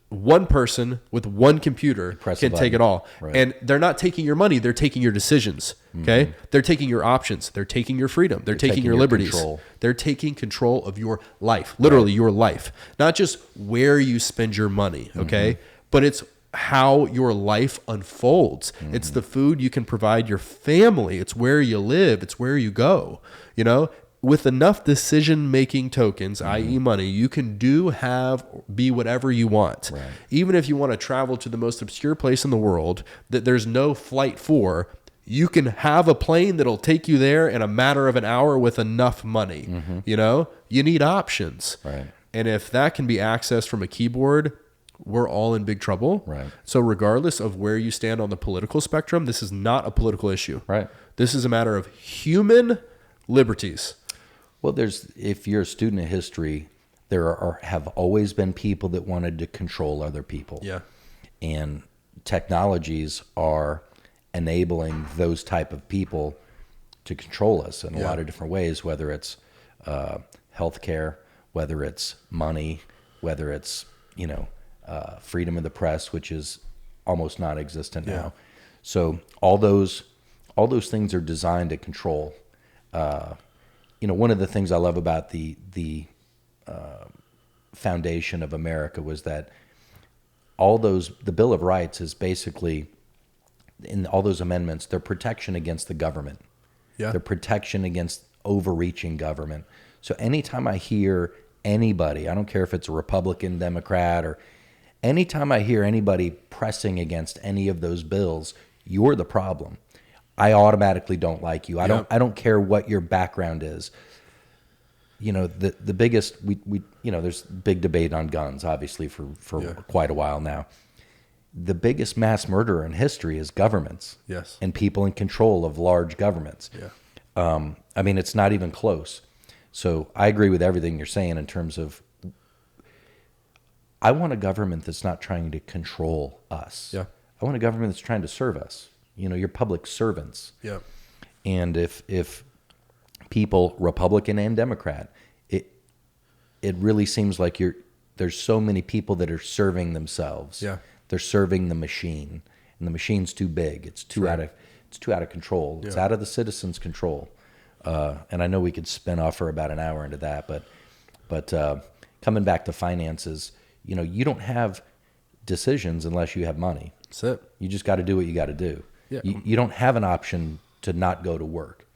one person with one computer can take it all. Right. And they're not taking your money, they're taking your decisions, okay? They're taking your options, they're taking your freedom, they're taking your liberties. Control. They're taking control of your life, literally your life. Not just where you spend your money, okay? But it's how your life unfolds. It's the food you can provide your family. It's where you live. It's where you go, you know? With enough decision-making tokens, i.e. money, you can be whatever you want. Right. Even if you want to travel to the most obscure place in the world that there's no flight for, you can have a plane that'll take you there in a matter of an hour with enough money. You know, you need options. Right. And if that can be accessed from a keyboard, we're all in big trouble. Right. So regardless of where you stand on the political spectrum, this is not a political issue. Right. This is a matter of human liberties. Well, if you're a student of history, have always been people that wanted to control other people. Yeah. And technologies are enabling those type of people to control us in a lot of different ways, whether it's healthcare, whether it's money, whether it's, freedom of the press, which is almost non-existent now. So all those things are designed to control. One of the things I love about the foundation of America was that the Bill of Rights is basically, in all those amendments, they're protection against the government. Yeah. They're protection against overreaching government. So anytime I hear anybody, I don't care if it's a Republican, Democrat, or anytime I hear anybody pressing against any of those bills, you're the problem. I automatically don't like you. I don't care what your background is. The biggest there's big debate on guns, obviously for quite a while now. The biggest mass murderer in history is governments. Yes. And people in control of large governments. Yeah. It's not even close. So I agree with everything you're saying in terms of, I want a government that's not trying to control us. Yeah. I want a government that's trying to serve us. You're public servants. Yeah. And if people, Republican and Democrat, it really seems like there's so many people that are serving themselves. Yeah. They're serving the machine, and the machine's too big. It's too out of control. It's out of the citizens' control. And I know we could spin off for about an hour into that, but coming back to finances, you don't have decisions unless you have money. That's it. You just got to do what you got to do. Yeah. You don't have an option to not go to work,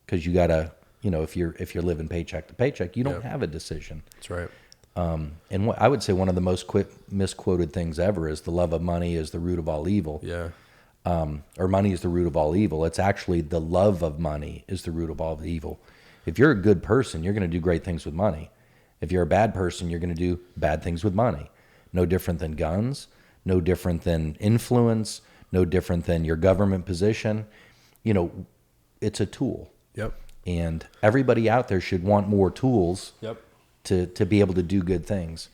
because you got to, if you're living paycheck to paycheck, you don't have a decision. That's right. And I would say one of the most misquoted things ever is the love of money is the root of all evil. Yeah. Or money is the root of all evil. It's actually the love of money is the root of all evil. If you're a good person, you're going to do great things with money. If you're a bad person, you're going to do bad things with money. No different than guns, no different than influence, no different than your government position. It's a tool. Yep. And everybody out there should want more tools Yep. to be able to do good things.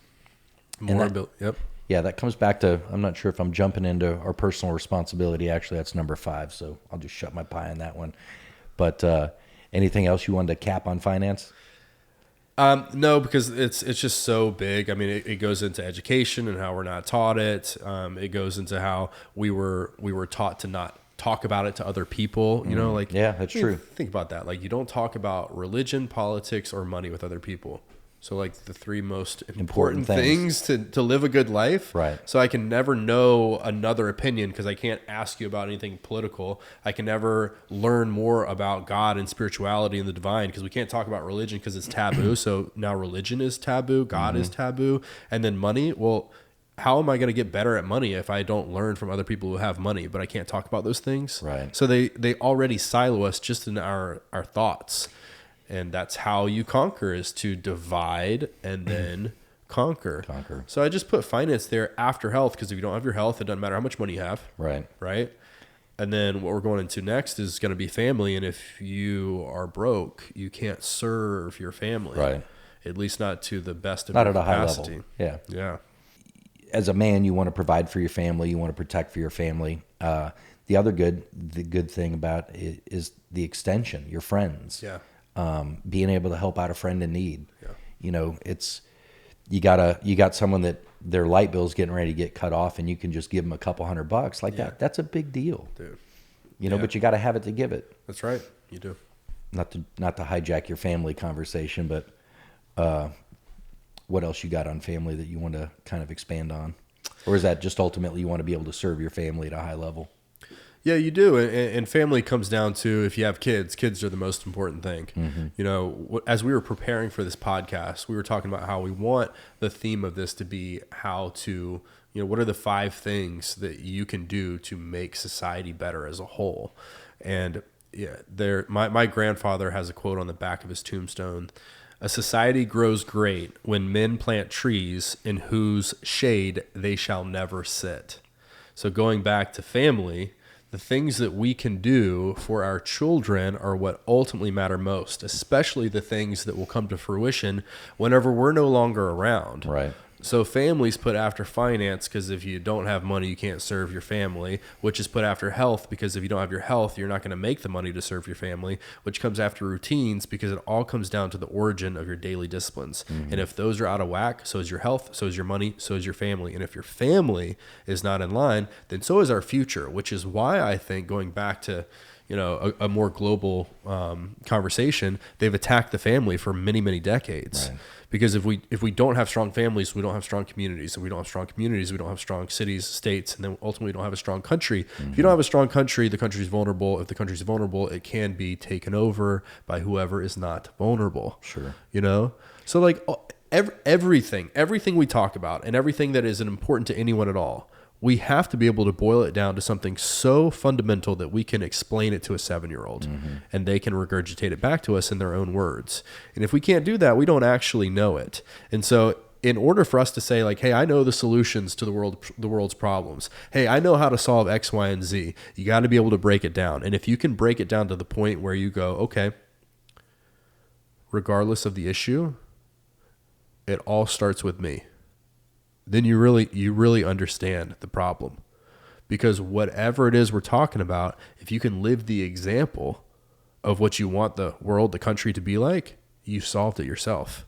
Yep. Yeah, that comes back to, I'm not sure if I'm jumping into our personal responsibility. Actually, that's number 5, so I'll just shut my pie on that one. But anything else you wanted to cap on finance? No, because it's just so big. I mean, it goes into education and how we're not taught it. It goes into how we were taught to not talk about it to other people. You know, like, yeah, that's true. Think about that. Like, you don't talk about religion, politics, or money with other people. So, like, the 3 most important things to live a good life. Right. So I can never know another opinion because I can't ask you about anything political. I can never learn more about God and spirituality and the divine because we can't talk about religion because it's taboo. So now religion is taboo. God is taboo. And then money. Well, how am I going to get better at money if I don't learn from other people who have money, but I can't talk about those things? Right. So they already silo us just in our thoughts. And that's how you conquer, is to divide and then conquer. So I just put finance there after health, because if you don't have your health, it doesn't matter how much money you have. Right. Right. And then what we're going into next is going to be family. And if you are broke, you can't serve your family. Right. At least not to the best of not your at a capacity. high level. Yeah. Yeah. As a man, you want to provide for your family. You want to protect for your family. The good thing about it is the extension, your friends. Yeah. Being able to help out a friend in need. Yeah. You know, you got someone that their light bill's getting ready to get cut off, and you can just give them a couple $100 like that. That's a big deal, dude. You know, but you got to have it to give it. That's right. You do. Not to hijack your family conversation, but what else you got on family that you want to kind of expand on? Or is that just ultimately you want to be able to serve your family at a high level? Yeah, you do. And family comes down to, if you have kids are the most important thing. Mm-hmm. You know, as we were preparing for this podcast, we were talking about how we want the theme of this to be how to, you know, what are the 5 things that you can do to make society better as a whole? And yeah, my grandfather has a quote on the back of his tombstone: "A society grows great when men plant trees in whose shade they shall never sit." So going back to family, the things that we can do for our children are what ultimately matter most, especially the things that will come to fruition whenever we're no longer around. Right. So families put after finance, because if you don't have money, you can't serve your family, which is put after health, because if you don't have your health, you're not going to make the money to serve your family, which comes after routines, because it all comes down to the origin of your daily disciplines. Mm-hmm. And if those are out of whack, so is your health, so is your money, so is your family. And if your family is not in line, then so is our future, which is why I think, going back to, you know, a more global conversation, they've attacked the family for many, many decades. Right. Because if we don't have strong families, we don't have strong communities. If we don't have strong communities, we don't have strong cities, states, and then ultimately we don't have a strong country. Mm-hmm. If you don't have a strong country, the country's vulnerable. If the country's vulnerable, it can be taken over by whoever is not vulnerable. Sure. You know? So like everything we talk about, and everything that is important to anyone at all, we have to be able to boil it down to something so fundamental that we can explain it to a 7-year-old, mm-hmm. and they can regurgitate it back to us in their own words. And if we can't do that, we don't actually know it. And so in order for us to say, like, hey, I know the solutions to the world's problems. Hey, I know how to solve X, Y, and Z. You got to be able to break it down. And if you can break it down to the point where you go, okay, regardless of the issue, it all starts with me, then you really understand the problem. Because whatever it is we're talking about, if you can live the example of what you want the world, the country to be like, you solved it yourself.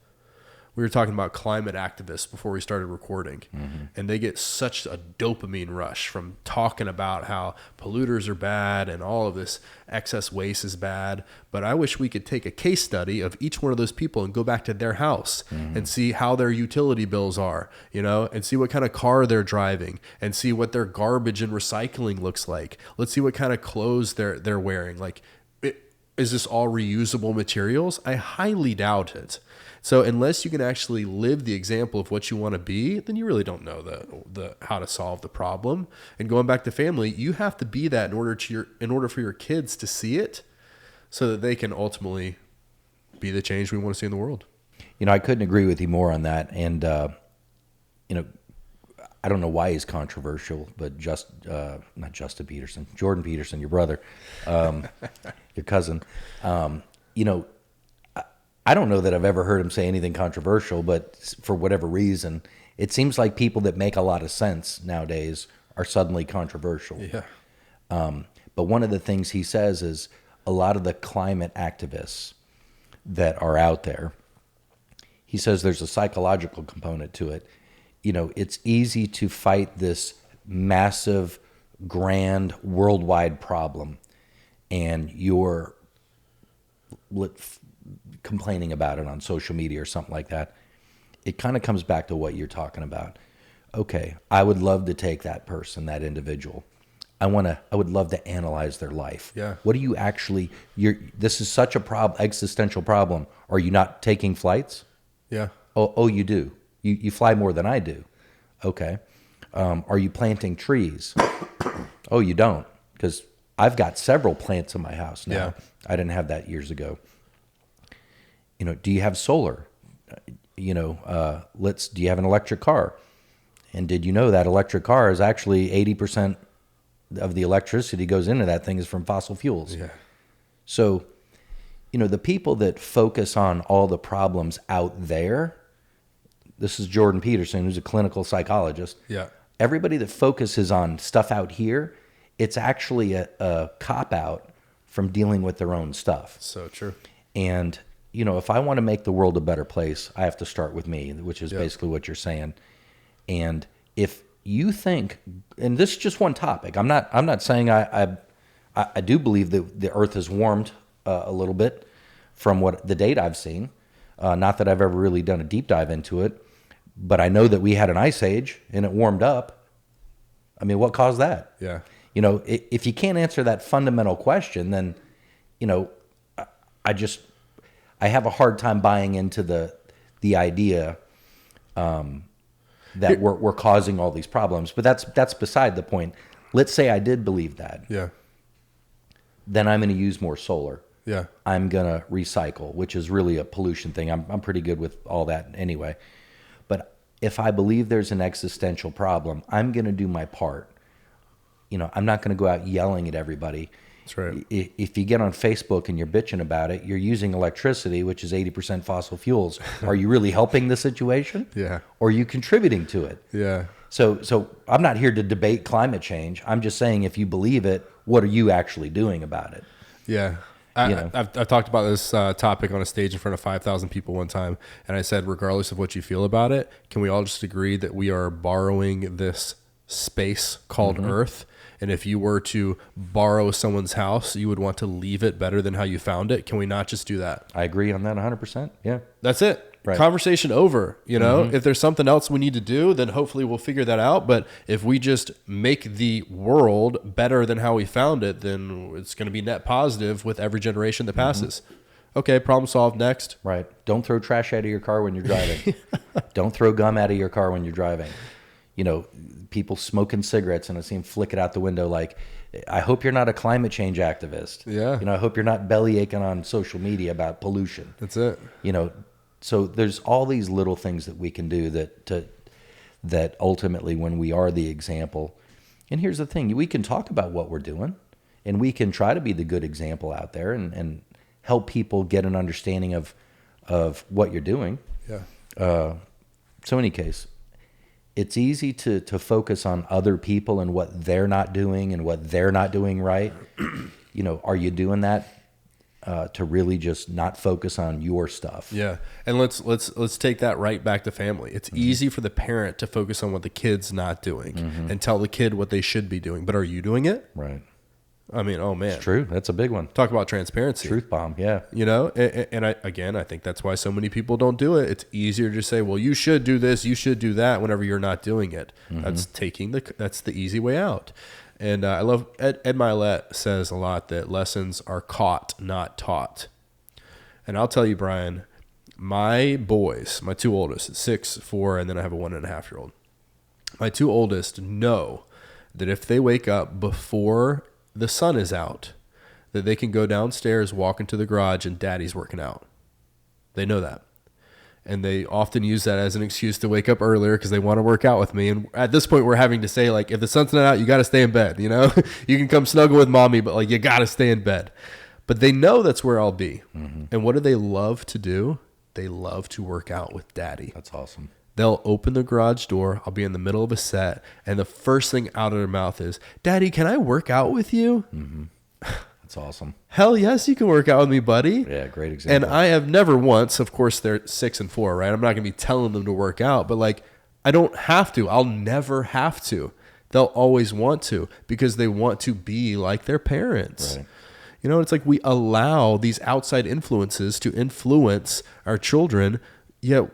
We were talking about climate activists before we started recording, mm-hmm. and they get such a dopamine rush from talking about how polluters are bad and all of this excess waste is bad. But I wish we could take a case study of each one of those people and go back to their house, mm-hmm. and see how their utility bills are, you know, and see what kind of car they're driving, and see what their garbage and recycling looks like. Let's see what kind of clothes they're wearing. Like, is this all reusable materials? I highly doubt it. So unless you can actually live the example of what you want to be, then you really don't know the how to solve the problem. And going back to family, you have to be that in order for your kids to see it, so that they can ultimately be the change we want to see in the world. You know, I couldn't agree with you more on that. And you know, I don't know why he's controversial, but not Justin Peterson, Jordan Peterson, your brother, your cousin. You know, I don't know that I've ever heard him say anything controversial, but for whatever reason, it seems like people that make a lot of sense nowadays are suddenly controversial. Yeah. But one of the things he says is a lot of the climate activists that are out there, he says there's a psychological component to it. You know, it's easy to fight this massive, grand, worldwide problem, and you're complaining about it on social media or something like that. It kind of comes back to what you're talking about. Okay, I would love to take that person, that individual. I would love to analyze their life. Yeah. What do you actually, this is such a existential problem. Are you not taking flights? Yeah. Oh, you do. You fly more than I do. Okay. Are you planting trees? Oh, you don't. Because I've got several plants in my house now. Yeah. I didn't have that years ago. You know, do you have solar? You know, do you have an electric car? And did you know that electric car is actually 80% of the electricity goes into that thing is from fossil fuels? Yeah. So, you know, the people that focus on all the problems out there, this is Jordan Peterson, who's a clinical psychologist. Yeah. Everybody that focuses on stuff out here, it's actually a cop-out from dealing with their own stuff. So true. And, you know, if I want to make the world a better place, I have to start with me, which is basically what you're saying. And if you think, and this is just one topic, I'm not saying I do believe that the earth has warmed a little bit from what the data I've seen. Not that I've ever really done a deep dive into it, but I know that we had an ice age and it warmed up. I mean, what caused that? Yeah. You know, if you can't answer that fundamental question, then, you know, I have a hard time buying into the idea that we're causing all these problems. But that's beside the point. Let's say I did believe that. Yeah. Then I'm going to use more solar. Yeah. I'm going to recycle, which is really a pollution thing. I'm pretty good with all that anyway. But if I believe there's an existential problem, I'm going to do my part. You know, I'm not going to go out yelling at everybody. That's right. If you get on Facebook and you're bitching about it, you're using electricity, which is 80% fossil fuels. Are you really helping the situation? Yeah. Or are you contributing to it? Yeah. So I'm not here to debate climate change. I'm just saying, if you believe it, what are you actually doing about it? Yeah. I've talked about this topic on a stage in front of 5,000 people one time, and I said, regardless of what you feel about it, can we all just agree that we are borrowing this space called Earth? And if you were to borrow someone's house, you would want to leave it better than how you found it. Can we not just do that? I agree on that 100%. Yeah. That's it. Right. Conversation over. You know, if there's something else we need to do, then hopefully we'll figure that out. But if we just make the world better than how we found it, then it's going to be net positive with every generation that passes. Okay, problem solved. Next. Right. Don't throw trash out of your car when you're driving. Don't throw gum out of your car when you're driving. You know, people smoking cigarettes, and I see them flick it out the window. Like, I hope you're not a climate change activist. Yeah. You know, I hope you're not belly aching on social media about pollution. That's it. You know, so there's all these little things that we can do that ultimately, when we are the example. And here's the thing: we can talk about what we're doing, and we can try to be the good example out there, and help people get an understanding of what you're doing. Yeah. So in any case, it's easy to focus on other people and what they're not doing and what they're not doing right. You know, are you doing that to really just not focus on your stuff? Yeah. And let's take that right back to family. It's easy for the parent to focus on what the kid's not doing and tell the kid what they should be doing. But are you doing it? Right. I mean, oh man. It's true. That's a big one. Talk about transparency. Truth bomb. Yeah. You know, and I think that's why so many people don't do it. It's easier to say, well, you should do this, you should do that whenever you're not doing it. That's that's the easy way out. And I love Ed Milet says a lot that lessons are caught, not taught. And I'll tell you, Brian, my boys, my two oldest, 6, 4, and then I have a 1.5-year-old. My two oldest know that if they wake up before the sun is out, that they can go downstairs, walk into the garage, and daddy's working out. They know that. And they often use that as an excuse to wake up earlier because they want to work out with me. And at this point, we're having to say, like, if the sun's not out, you got to stay in bed, you know? You can come snuggle with mommy, but, like, you got to stay in bed. But they know that's where I'll be. And what do they love to do? They love to work out with daddy. That's awesome. They'll open the garage door. I'll be in the middle of a set, and the first thing out of their mouth is, "Daddy, can I work out with you?" That's awesome. Hell yes, you can work out with me, buddy. Yeah, great example. And I have never once, of course, they're 6 and 4, right? I'm not going to be telling them to work out, but like, I don't have to. I'll never have to. They'll always want to because they want to be like their parents. Right. You know, it's like we allow these outside influences to influence our children, yet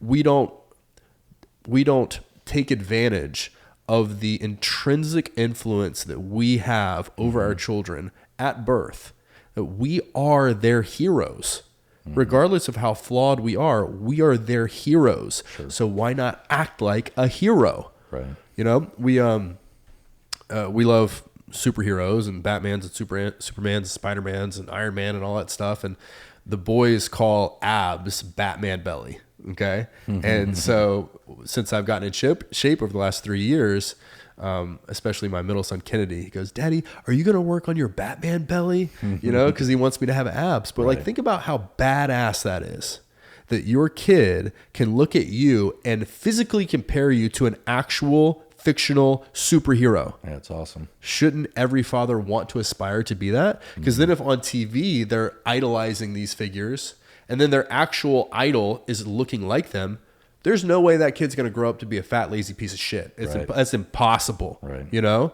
we don't take advantage of the intrinsic influence that we have over our children at birth. That we are their heroes. Regardless of how flawed we are their heroes. Sure. So why not act like a hero? Right. You know, we love superheroes and Batmans and Supermans and Spider-Mans and Iron Man and all that stuff. And the boys call abs Batman belly. Okay. And so since I've gotten in shape over the last 3 years, especially my middle son, Kennedy, he goes, "Daddy, are you going to work on your Batman belly?" You know, because he wants me to have abs. But like, think about how badass that is. That your kid can look at you and physically compare you to an actual fictional superhero. Yeah, that's awesome. Shouldn't every father want to aspire to be that? Because then if on TV they're idolizing these figures and then their actual idol is looking like them, there's no way that kid's going to grow up to be a fat, lazy piece of shit. That's impossible. Right. You know?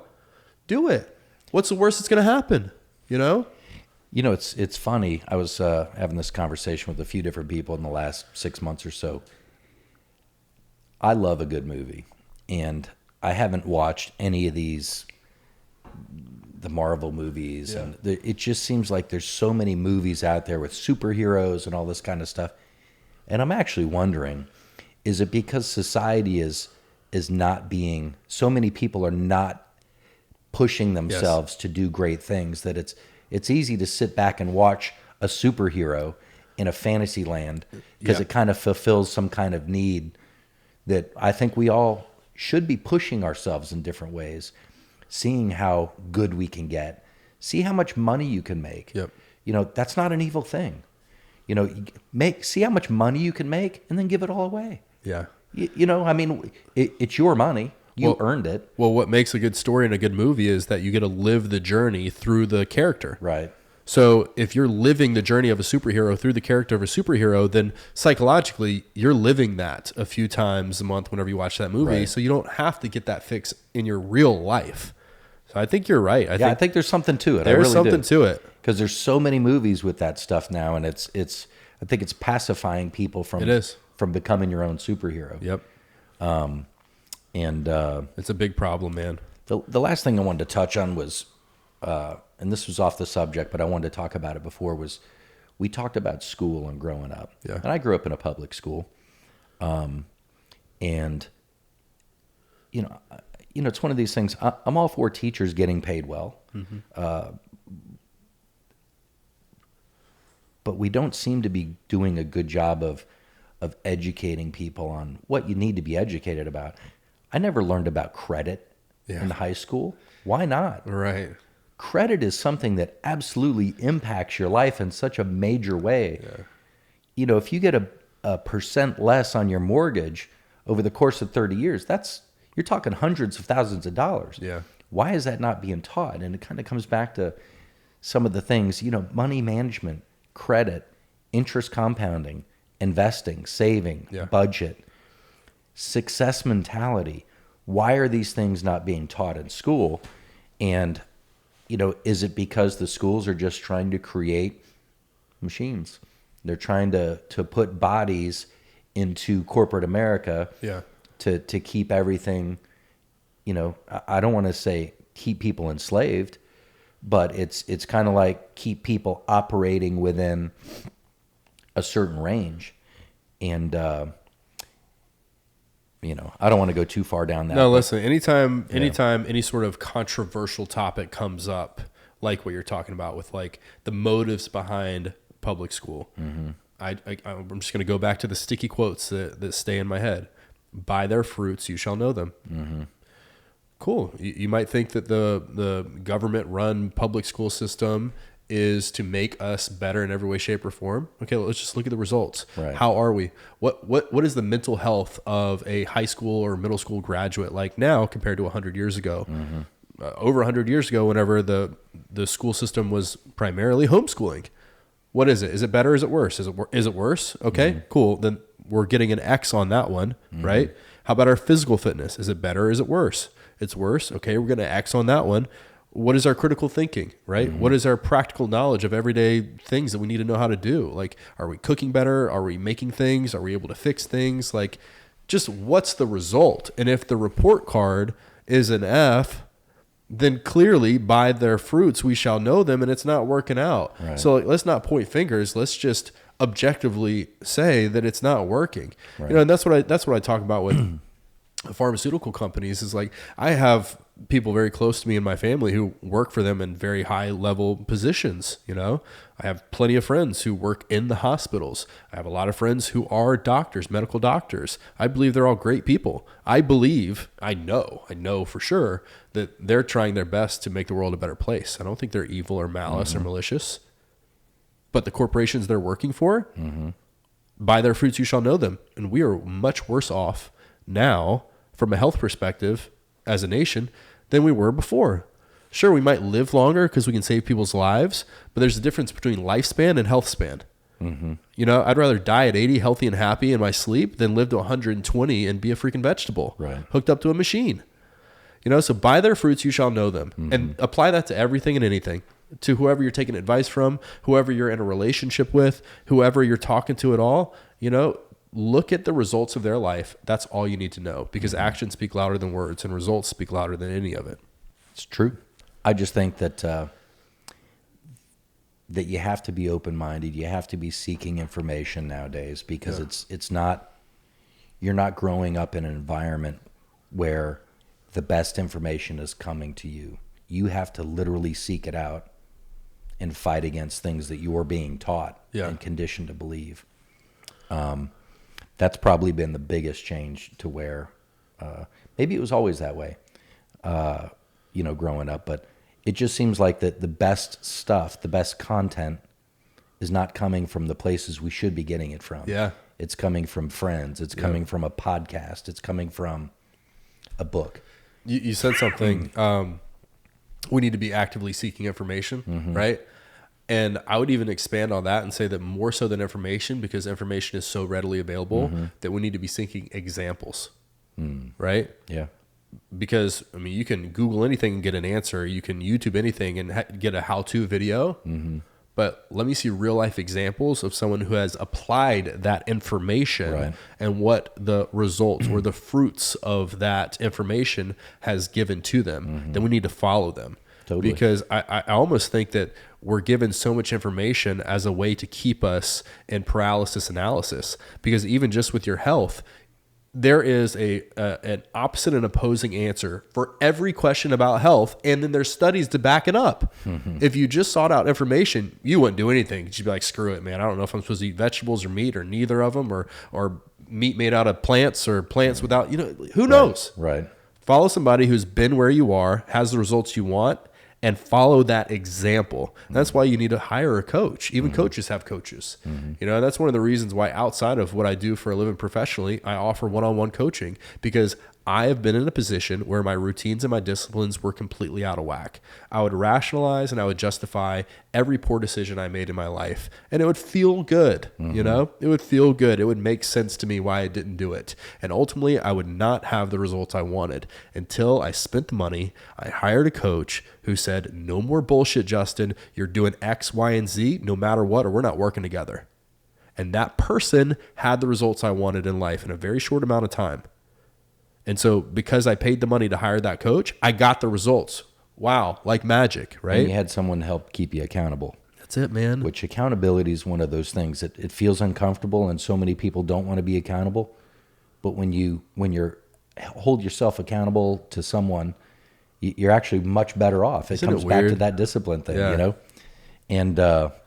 Do it. What's the worst that's going to happen? You know? You know, it's funny. I was having this conversation with a few different people in the last 6 months or so. I love a good movie, and I haven't watched any of the Marvel movies, and it just seems like there's so many movies out there with superheroes and all this kind of stuff. And I'm actually wondering, is it because society is not being, so many people are not pushing themselves to do great things, that it's easy to sit back and watch a superhero in a fantasy land because it kind of fulfills some kind of need that I think we all should be pushing ourselves in different ways, seeing how good we can get, see how much money you can make. Yep. You know, that's not an evil thing. You know, see how much money you can make and then give it all away. Yeah. You know, I mean, it's your money. You earned it. Well, what makes a good story and a good movie is that you get to live the journey through the character. Right. So if you're living the journey of a superhero through the character of a superhero, then psychologically you're living that a few times a month whenever you watch that movie. Right. So you don't have to get that fix in your real life. So I think you're right. I think there's something to it. There's something to it. Because there's so many movies with that stuff now, and I think it's pacifying people from becoming your own superhero. Yep. And it's a big problem, man. The last thing I wanted to touch on was, and this was off the subject, but I wanted to talk about it before, was we talked about school and growing up. Yeah. And I grew up in a public school. And, you know, it's one of these things. I'm all for teachers getting paid well. But we don't seem to be doing a good job of educating people on what you need to be educated about. I never learned about credit in high school. Why not? Right. Credit is something that absolutely impacts your life in such a major way. Yeah. You know, if you get a percent less on your mortgage over the course of 30 years, you're talking hundreds of thousands of dollars. Yeah. Why is that not being taught? And it kind of comes back to some of the things, you know, money management, credit, interest compounding, investing, saving, budget, success mentality. Why are these things not being taught in school? And, you know, is it because the schools are just trying to create machines? They're trying to put bodies into corporate America to keep everything, you know, I don't want to say keep people enslaved, but it's kind of like keep people operating within a certain range. And, you know, I don't want to go too far down that. No, listen, anytime any sort of controversial topic comes up, like what you're talking about with like the motives behind public school, I'm just going to go back to the sticky quotes that stay in my head. By their fruits, you shall know them. Cool. You might think that the government run public school system is to make us better in every way, shape, or form. Okay, let's just look at the results. Right. How are we? What is the mental health of a high school or middle school graduate like now compared to 100 years ago? Over 100 years ago, whenever the school system was primarily homeschooling. What is it? Is it better? Is it worse? Is it worse? Okay, cool. Then we're getting an X on that one, right? How about our physical fitness? Is it better? Or is it worse? It's worse. Okay, we're going to X on that one. What is our critical thinking, right? What is our practical knowledge of everyday things that we need to know how to do? Like, are we cooking better? Are we making things? Are we able to fix things? Like, just what's the result? And if the report card is an F, then clearly by their fruits we shall know them, and it's not working out. Right. So let's not point fingers. Let's just objectively say that it's not working. Right. You know, and that's what I talk about with pharmaceutical companies. Is like, I have people very close to me in my family who work for them in very high level positions. You know, I have plenty of friends who work in the hospitals. I have a lot of friends who are doctors, medical doctors. I believe they're all great people. I know for sure that they're trying their best to make the world a better place. I don't think they're evil or malice or malicious. But the corporations they're working for, by their fruits you shall know them. And we are much worse off now from a health perspective as a nation than we were before. Sure, we might live longer because we can save people's lives, but there's a difference between lifespan and health span. You know, I'd rather die at 80 healthy and happy in my sleep than live to 120 and be a freaking vegetable, hooked up to a machine. You know, so by their fruits you shall know them. And apply that to everything and anything. To whoever you're taking advice from, whoever you're in a relationship with, whoever you're talking to at all, you know, look at the results of their life. That's all you need to know, because actions speak louder than words and results speak louder than any of it. It's true. I just think that that you have to be open-minded. You have to be seeking information nowadays, because it's not, you're not growing up in an environment where the best information is coming to you. You have to literally seek it out and fight against things that you are being taught and conditioned to believe. That's probably been the biggest change to where maybe it was always that way, you know, growing up, but it just seems like that the best stuff, the best content is not coming from the places we should be getting it from. Yeah. It's coming from friends. It's coming from a podcast. It's coming from a book. You said something, we need to be actively seeking information, right? And I would even expand on that and say that more so than information, because information is so readily available, that we need to be seeking examples, right? Yeah. Because, I mean, you can Google anything and get an answer. You can YouTube anything and get a how-to video. But let me see real life examples of someone who has applied that information and what the results or the fruits of that information has given to them. Then we need to follow them. Totally. Because I almost think that we're given so much information as a way to keep us in paralysis analysis. Because even just with your health, there is an opposite and opposing answer for every question about health, and then there's studies to back it up. If you just sought out information, you wouldn't do anything. You'd be like, screw it, man. I don't know if I'm supposed to eat vegetables or meat or neither of them, or meat made out of plants or plants without, you know, who knows? Right. Follow somebody who's been where you are, has the results you want, and follow that example. That's why you need to hire a coach. Even coaches have coaches. You know, that's one of the reasons why outside of what I do for a living professionally, I offer one-on-one coaching, because I have been in a position where my routines and my disciplines were completely out of whack. I would rationalize and I would justify every poor decision I made in my life, and it would feel good. You know, it would feel good. It would make sense to me why I didn't do it. And ultimately, I would not have the results I wanted until I spent the money. I hired a coach who said, no more bullshit, Justin. You're doing X, Y, and Z no matter what, or we're not working together. And that person had the results I wanted in life in a very short amount of time. And so because I paid the money to hire that coach, I got the results. Wow, like magic, right? And you had someone help keep you accountable. That's it, man. Which accountability is one of those things that it feels uncomfortable, and so many people don't want to be accountable. But when you're hold yourself accountable to someone, you're actually much better off. It comes back to that discipline thing, you know? And what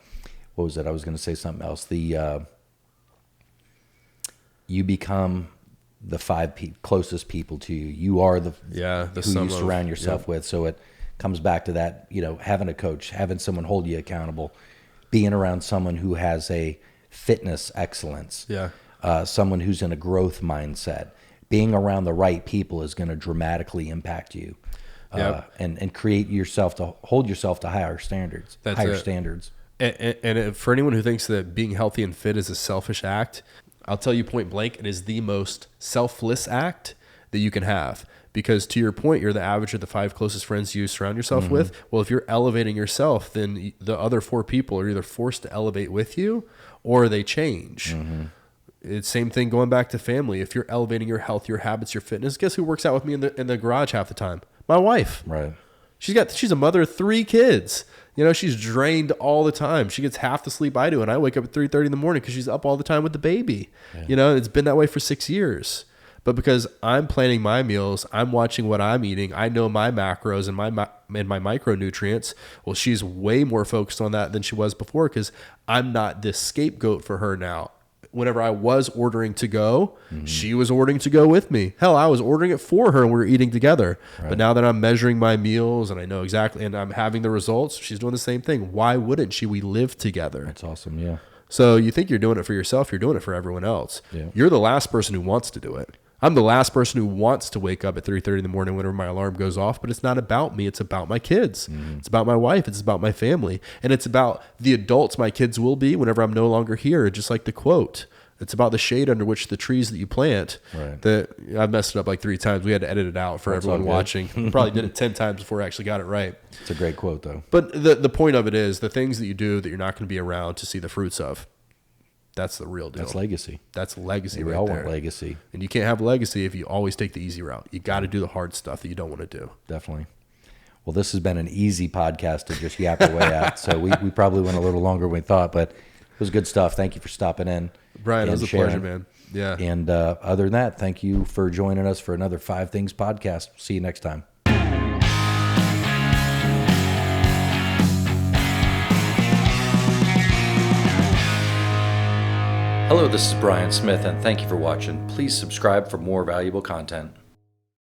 was it? I was going to say something else. You become the five closest people to you. You are who you surround yourself with. So it comes back to that, having a coach, having someone hold you accountable, being around someone who has a fitness excellence, someone who's in a growth mindset. Being around the right people is going to dramatically impact you, and create yourself to hold yourself to higher standards. Standards. And for anyone who thinks that being healthy and fit is a selfish act, I'll tell you point blank, it is the most selfless act that you can have. Because to your point, you're the average of the 5 closest friends you surround yourself with. Well, if you're elevating yourself, then the other 4 people are either forced to elevate with you or they change. It's same thing going back to family. If you're elevating your health, your habits, your fitness, guess who works out with me in the garage half the time? My wife. Right. She's a mother of 3 kids. She's drained all the time. She gets half the sleep I do, and I wake up at 3:30 in the morning because she's up all the time with the baby. It's been that way for 6 years. But because I'm planning my meals, I'm watching what I'm eating, I know my macros and my micronutrients. Well, she's way more focused on that than she was before because I'm not this scapegoat for her now. Whenever I was ordering to go, she was ordering to go with me. Hell, I was ordering it for her and we were eating together. Right. But now that I'm measuring my meals and I know exactly, and I'm having the results, she's doing the same thing. Why wouldn't she? We live together. That's awesome, yeah. So you think you're doing it for yourself, you're doing it for everyone else. Yeah. You're the last person who wants to do it. I'm the last person who wants to wake up at 3:30 in the morning whenever my alarm goes off, but it's not about me. It's about my kids. It's about my wife. It's about my family. And it's about the adults my kids will be whenever I'm no longer here, just like the quote. It's about the shade under which the trees that you plant. Right. That I've messed it up like 3 times. We had to edit it out for everyone watching. We probably did it 10 times before I actually got it right. It's a great quote, though. But the point of it is the things that you do that you're not going to be around to see the fruits of. That's the real deal. That's legacy. That's legacy we right all there. want legacy. And you can't have legacy if you always take the easy route. You got to do the hard stuff that you don't want to do. Definitely. Well, this has been an easy podcast to just yap away at. So we probably went a little longer than we thought, but it was good stuff. Thank you for stopping in. Brian, it was a pleasure, man. Yeah. And other than that, thank you for joining us for another 5 Things podcast. See you next time. Hello, this is Brian Smith, and thank you for watching. Please subscribe for more valuable content.